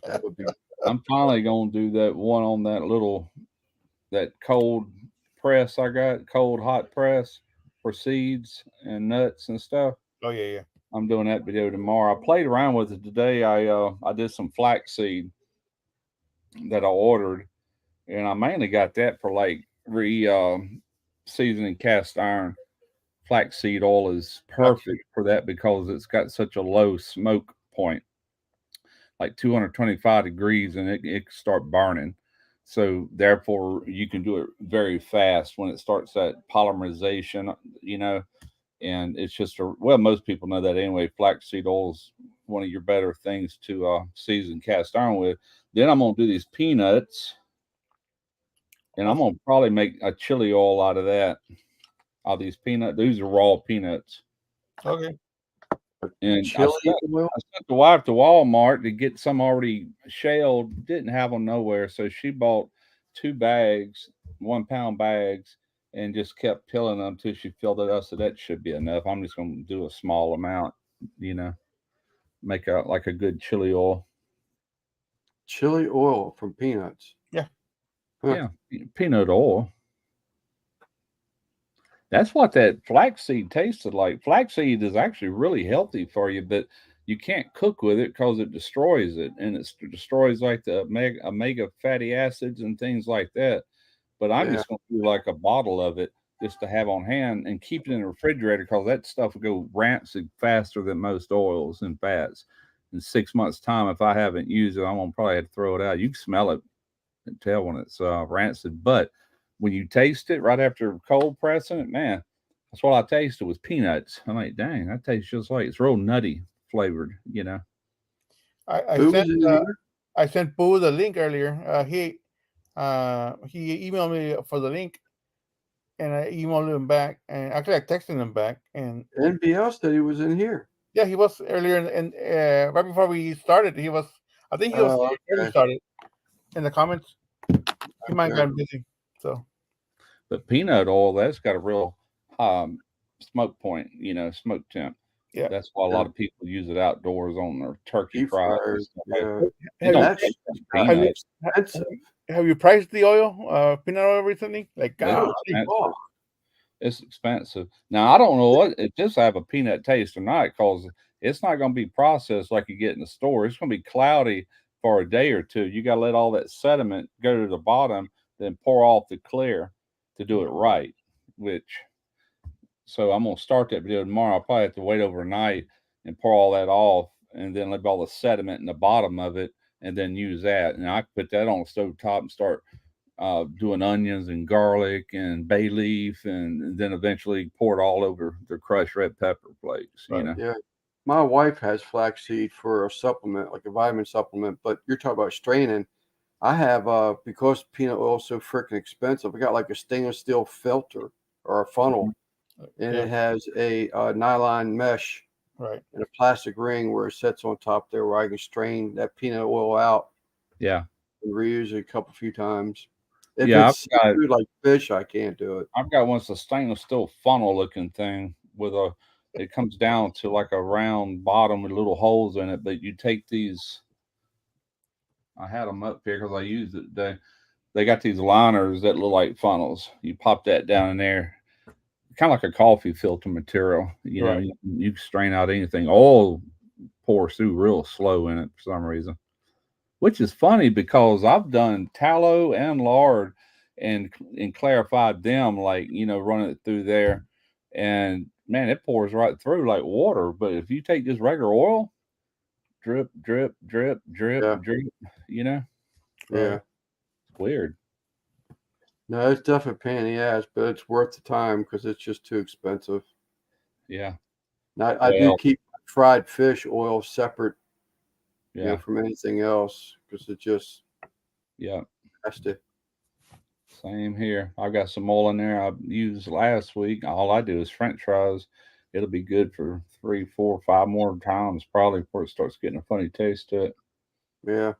That would be. I'm finally gonna do that one on that cold press I got, cold hot press for seeds and nuts and stuff. Oh yeah, yeah. I'm doing that video tomorrow. I played around with it today. I did some flaxseed that I ordered, and I mainly got that for like seasoning cast iron. Flaxseed oil is perfect for that because it's got such a low smoke point, like 225 degrees, and it can start burning. So therefore, you can do it very fast when it starts that polymerization, and it's just most people know that anyway. Flaxseed oil is one of your better things to season cast iron with. Then I'm gonna do these peanuts, and I'm gonna probably make a chili oil out of that. All these peanuts, these are raw peanuts. Okay. And Chili oil? I sent the wife to Walmart to get some already shelled. Didn't have them nowhere, so she bought 2 bags, 1 pound bags, and just kept peeling them until she filled it up. So that should be enough. I'm just going to do a small amount, make a good chili oil. Chili oil from peanuts. Yeah. Yeah, peanut oil. That's what that flaxseed tasted like. Flaxseed is actually really healthy for you, but you can't cook with it because it destroys it, and it destroys like the omega fatty acids and things like that. But I'm just going to do like a bottle of it just to have on hand and keep it in the refrigerator because that stuff will go rancid faster than most oils and fats. In 6 months' time, if I haven't used it, I'm going to probably have to throw it out. You can smell it and tell when it's rancid, but when you taste it right after cold pressing it, man, that's what I tasted was peanuts. I'm like, dang, that tastes just like it's real nutty flavored, I sent Boo the link earlier. He emailed me for the link, and I emailed him back, and actually I texted him back, and NBL said he was in here. Yeah, he was earlier, and right before we started, he was. I think he was early started in the comments. He might have gotten busy, so. But peanut oil, that's got a real smoke point, smoke temp. Yeah, that's why a lot of people use it outdoors on their turkey Deep fries. fryers, Have you priced the oil, peanut oil recently? Like, God, it's expensive. Now I don't know what it just have a peanut taste or not because it's not going to be processed like you get in the store. It's going to be cloudy for a day or two. You got to let all that sediment go to the bottom, then pour off the clear to do it right. So I'm gonna start that video tomorrow. I'll probably have to wait overnight and pour all that off, and then let all the sediment in the bottom of it, and then use that. And I can put that on the stove top and start doing onions and garlic and bay leaf, and then eventually pour it all over the crushed red pepper flakes. Yeah. My wife has flaxseed for a supplement, like a vitamin supplement. But you're talking about straining. I have because peanut oil is so freaking expensive. I got like a stainless steel filter or a funnel, and it has a nylon mesh, right, and a plastic ring where it sits on top there, where I can strain that peanut oil out. Yeah, and reuse it a few times. If it's food like fish, I can't do it. I've got one that's a stainless steel funnel looking thing with it comes down to like a round bottom with little holes in it. But you take these, I had them up here because I used it today. They got these liners that look like funnels. You pop that down in there, kind of like a coffee filter material. You strain out anything. Oil pours through real slow in it for some reason. which is funny because I've done tallow and lard and clarified them, like, running it through there, and man, it pours right through like water. But if you take just regular oil, drip, drip, drip, drip, Yeah. drip, you know, Yeah. it's weird. No, it's definitely a pain in the ass, but it's worth the time because it's just too expensive. Yeah. Now, I do Well, keep fried fish oil separate, yeah, from anything else because it just yeah. has to. Same here. I got some oil in there I used last week. All I do is French fries. It'll be good for 3, 4, 5 more times probably before it starts getting a funny taste to it. Yeah.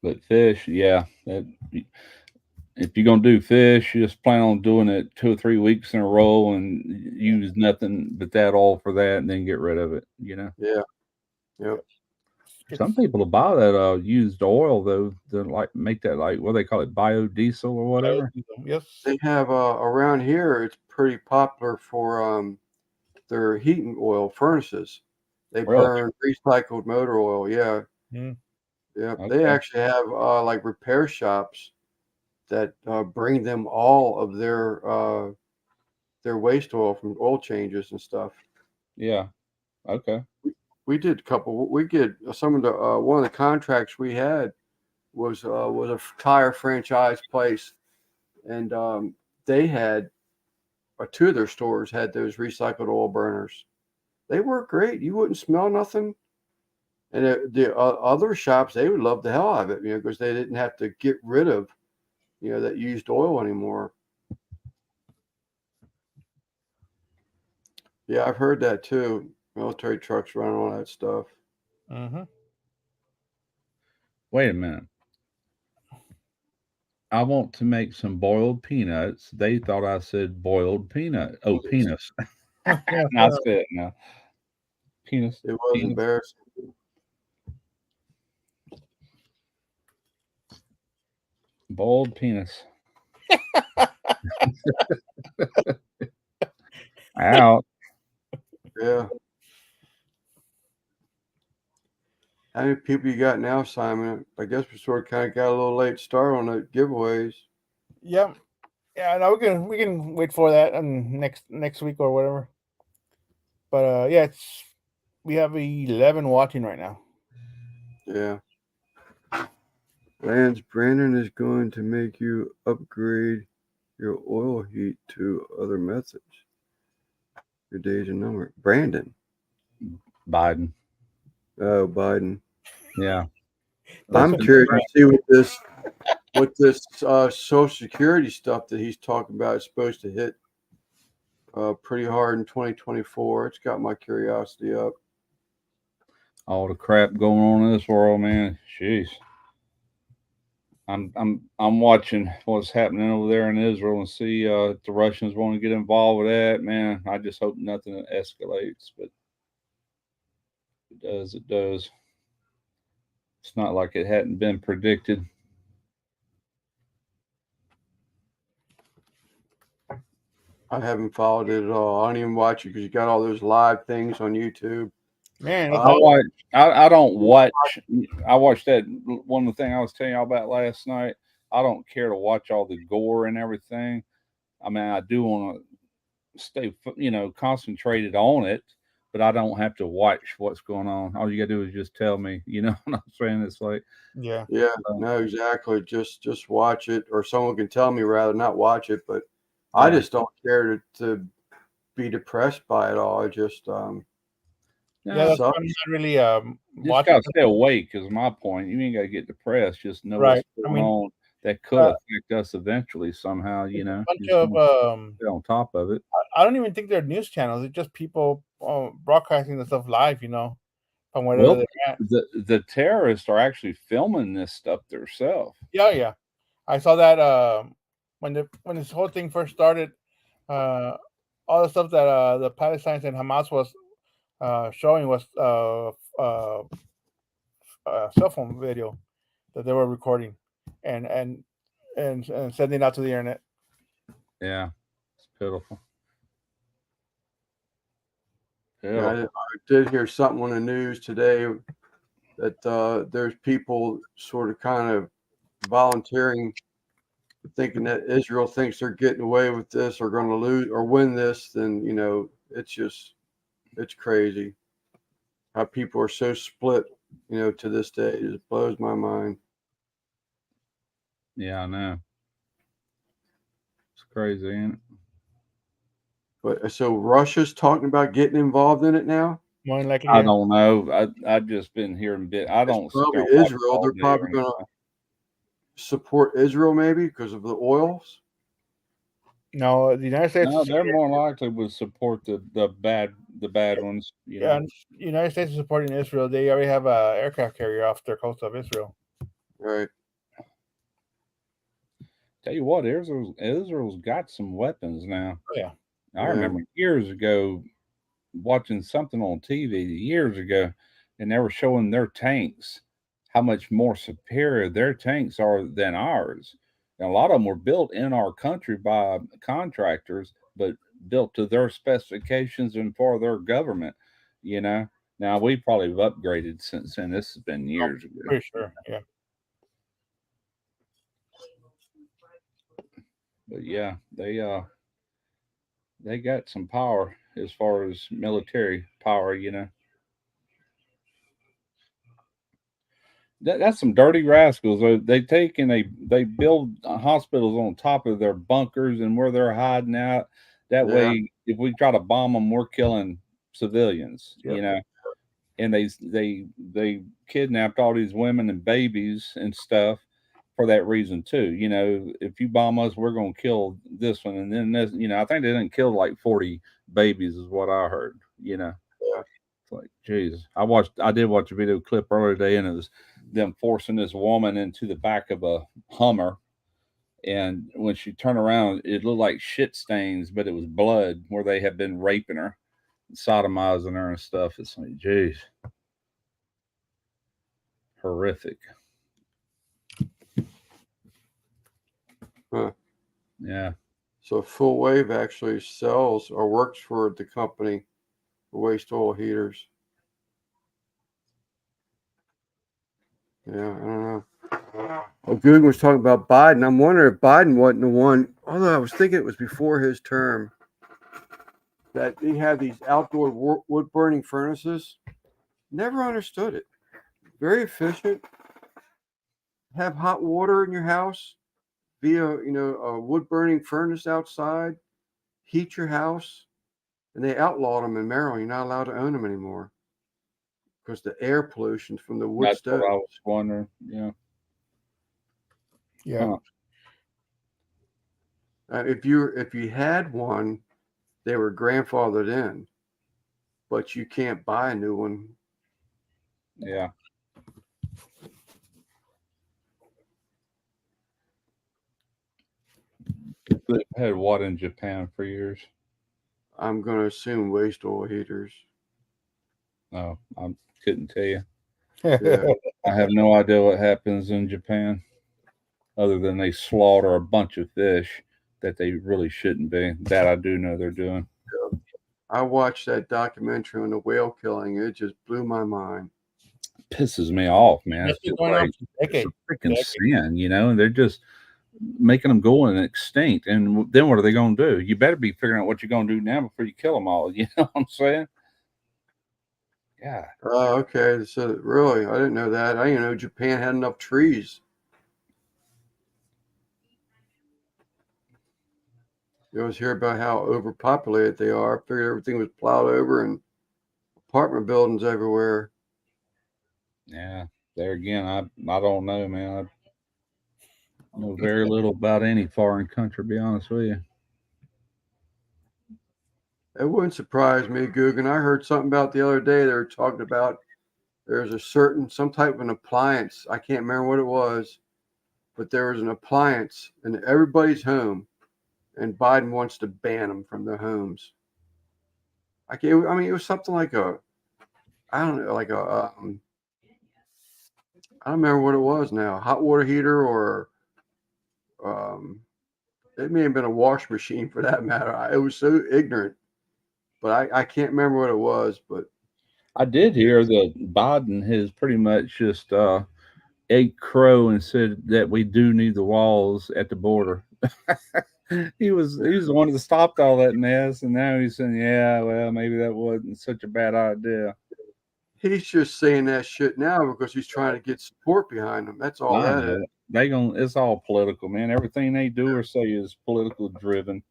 But fish, yeah. If you're gonna do fish, you just plan on doing it 2 or 3 weeks in a row and use nothing but that oil for that, and then get rid of it. Yeah. Yep. Some people will buy that used oil though to like make that, like, what they call it, biodiesel or whatever. Yes. They have around here. It's pretty popular for their heating oil furnaces. They Really? burn recycled motor oil. Yeah. Mm. Yeah. They Okay. actually have like repair shops that bring them all of their waste oil from oil changes and stuff. Yeah. Okay. We did a couple. We did some of the one of the contracts we had was a tire franchise place, and they had two of their stores had those recycled oil burners. They work great. You wouldn't smell nothing. And the other shops, they would love the hell out of it, because they didn't have to get rid of, that used oil anymore. Yeah, I've heard that too. Military trucks running all that stuff. Mm-hmm. Wait a minute. I want to make some boiled peanuts. They thought I said boiled peanut. Oh, penis. Not spit now. Penis. It was Penis. embarrassing. Boiled penis. Out. Yeah. How many people you got now, Simon? I guess we sort of kind of got a little late start on the giveaways. Yeah. Yeah. No, we can wait for that next week or whatever. But yeah, we have 11 watching right now. Yeah. Lance, Brandon is going to make you upgrade your oil heat to other methods. Your days are numbered. Brandon. Biden. Oh, Biden. Yeah. I'm curious to see what this Social Security stuff that he's talking about is supposed to hit pretty hard in 2024. It's got my curiosity up. All the crap going on in this world, man. Jeez. I'm watching what's happening over there in Israel and see if the Russians want to get involved with that. Man, I just hope nothing escalates, but if it does, it does. It's not like it hadn't been predicted. I haven't followed it at all. I don't even watch it because you got all those live things on YouTube. Man, I don't watch. I watched that one of the things I was telling y'all about last night. I don't care to watch all the gore and everything. I mean, I do want to stay, concentrated on it, but I don't have to watch what's going on. All you gotta do is just tell me. You know what I'm saying? It's like, yeah. No, exactly. Just watch it, or someone can tell me rather not watch it. But I just don't care to be depressed by it all. I just Yeah, that's, sucks. I'm not really just watching. gotta stay awake. Is my point. You ain't gotta get depressed. Just know Right. what's going on that could affect us eventually somehow. You know, bunch just of stay on top of it. I don't even think they're news channels. It's just people broadcasting the stuff live, from wherever Well, they're at. the terrorists are actually filming this stuff themselves. Yeah. I saw that when this whole thing first started, all the stuff that the Palestinians and Hamas was showing was cell phone video that they were recording and sending out to the internet. Yeah, it's pitiful. Yeah, I did hear something on the news today that there's people sort of kind of volunteering, thinking that Israel thinks they're getting away with this or going to lose or win this. Then it's crazy how people are so split. To this day, it just blows my mind. Yeah, I know. It's crazy, ain't it? But so Russia's talking about getting involved in it now. More than likely, I yeah. don't know. I've just been hearing bit. I It's don't sit probably there and watch it Israel. all They're day probably or going to anything. support Israel maybe because of the oils. No, the United States. No, they're more likely would support the bad ones. Yeah, the United States is supporting Israel. They already have a aircraft carrier off their coast of Israel. Right. Tell you what, Israel's got some weapons now. Oh, yeah. I remember years ago watching something on TV years ago, and they were showing their tanks, how much more superior their tanks are than ours. And a lot of them were built in our country by contractors, but built to their specifications and for their government. You know, now we probably have upgraded since then. This has been years ago. Pretty sure. Yeah. But yeah, they got some power as far as military power. That's some dirty rascals. They take and they build hospitals on top of their bunkers and where they're hiding out. That Yeah. way, if we try to bomb them, we're killing civilians. Yep. And they kidnapped all these women and babies and stuff for that reason too. If you bomb us, we're gonna kill this one, and then this. I think they didn't kill like 40 babies, is what I heard. Yeah. It's like, Jesus. I did watch a video clip earlier today, and it was them forcing this woman into the back of a Hummer. And when she turned around, it looked like shit stains, but it was blood where they had been raping her, sodomizing her and stuff. It's like, geez. Horrific. Huh. Yeah. So Full Wave actually sells or works for the company for waste oil heaters. Yeah, I don't know. Well, Google was talking about Biden. I'm wondering if Biden wasn't the one, although I was thinking it was before his term, that he had these outdoor wood burning furnaces. Never understood it. Very efficient. Have hot water in your house via, a wood burning furnace outside. Heat your house. And they outlawed them in Maryland. You're not allowed to own them anymore because the air pollution from the wood That's stove. what I was wondering. Yeah. Yeah. If you had one, they were grandfathered in, but you can't buy a new one. Yeah. They've had what in Japan for years? I'm going to assume waste oil heaters. No, I couldn't tell you. Yeah. I have no idea what happens in Japan other than they slaughter a bunch of fish that they really shouldn't be. That I do know they're doing. I watched that documentary on the whale killing. It just blew my mind. Pisses me off, man. That's It's just been going on like for decades. it's a freaking sin, and they're just making them go and extinct. And then what are they going to do? You better be figuring out what you're going to do now before you kill them all. You know what I'm saying? Yeah. Oh, okay. So really, I didn't know that. I didn't know Japan had enough trees. You always hear about how overpopulated they are. I figured everything was plowed over and apartment buildings everywhere. Yeah. There again, I don't know, man. I know very little about any foreign country, to be honest with you. It wouldn't surprise me, Guggen. I heard something about the other day. They were talking about there's some type of an appliance. I can't remember what it was, but there was an appliance in everybody's home, and Biden wants to ban them from their homes. I mean, it was something like I don't know, like I don't remember what it was now, hot water heater or it may have been a wash machine for that matter. It was so ignorant, but I can't remember what it was. But I did hear that Biden has pretty much just ate crow and said that we do need the walls at the border. He was the one that stopped all that mess, and now he's saying, "Yeah, well, maybe that wasn't such a bad idea." he's just saying that shit now because he's trying to get support behind him. That's all I that is. know. It's all political, man. Everything they do or say is political driven.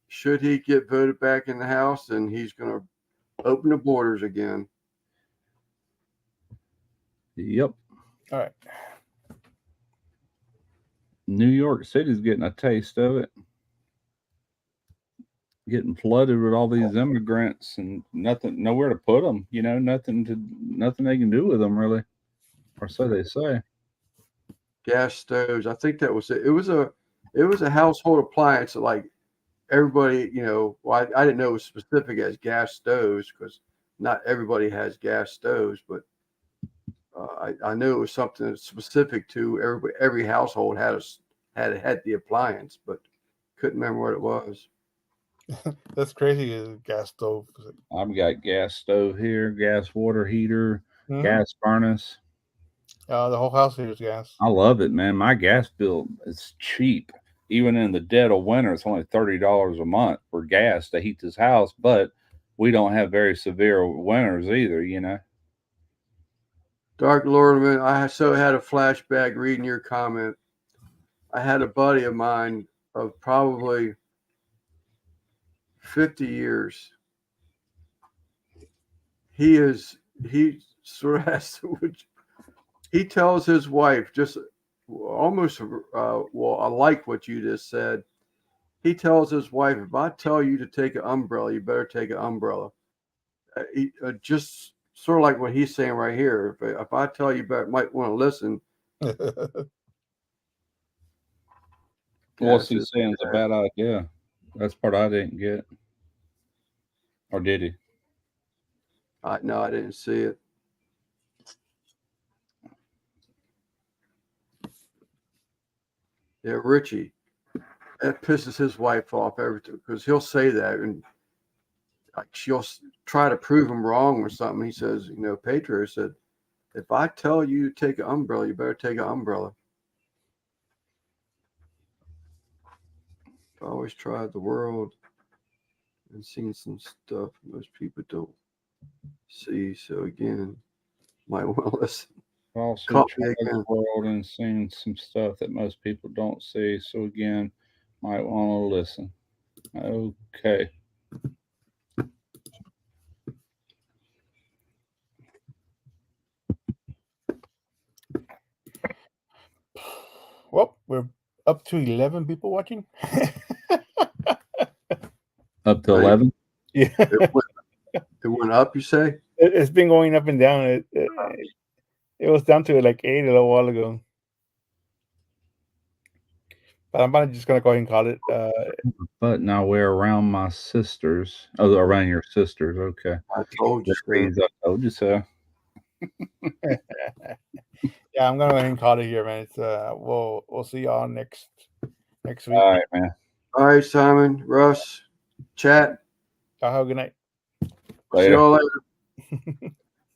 Should he get voted back in the House, then he's going to open the borders again. Yep. All right. New York City's getting a taste of it. Getting flooded with all these immigrants and nowhere to put them. Nothing they can do with them really, or so they say. Gas stoves. I think that was it. It was a household appliance that, like, everybody, well, I didn't know it was specific as gas stoves because not everybody has gas stoves, but I knew it was something specific to every household had the appliance, but couldn't remember what it was. That's crazy. Gas stove. I've got gas stove here, gas water heater, Mhm. gas furnace. The whole house here is gas. I love it, man. My gas bill is cheap. Even in the dead of winter, it's only $30 a month for gas to heat this house, but we don't have very severe winters either. Dark Lord, I so had a flashback reading your comment. I had a buddy of mine of probably 50 years. He sort of has to, he tells his wife just almost, well, I like what you just said. He tells his wife, if I tell you to take an umbrella, you better take an umbrella. Just sort of like what he's saying right here. If I tell you, might want to listen. What's he saying is a bad idea. That's part I didn't get. Or did he? No, I didn't see it. Yeah, Richie. That pisses his wife off every time because he'll say that and like she'll try to prove him wrong or something. He says, Pedro said, if I tell you to take an umbrella, you better take an umbrella. I've always tried the world and seen some stuff most people don't see. So again, might want to listen. I've also tried the world and seen some stuff that most people don't see. So again, might want to listen. Okay. Well, we're up to 11 people watching. Up to 11? Yeah. It went up, you say? It's been going up and down. It was down to like 8 a little while ago. But I'm just going to go ahead and call it. But now we're around my sisters. Oh, around your sisters. Okay. I told you so. I told you so. Yeah, I'm going to go ahead and call it here, man. It's, we'll see y'all next week. All right, man. All right, Simon, Russ, chat. Y'all have a good night. Later. See y'all later.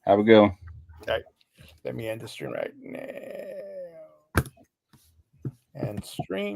Have a good one. All right. Let me end the stream right now. And stream.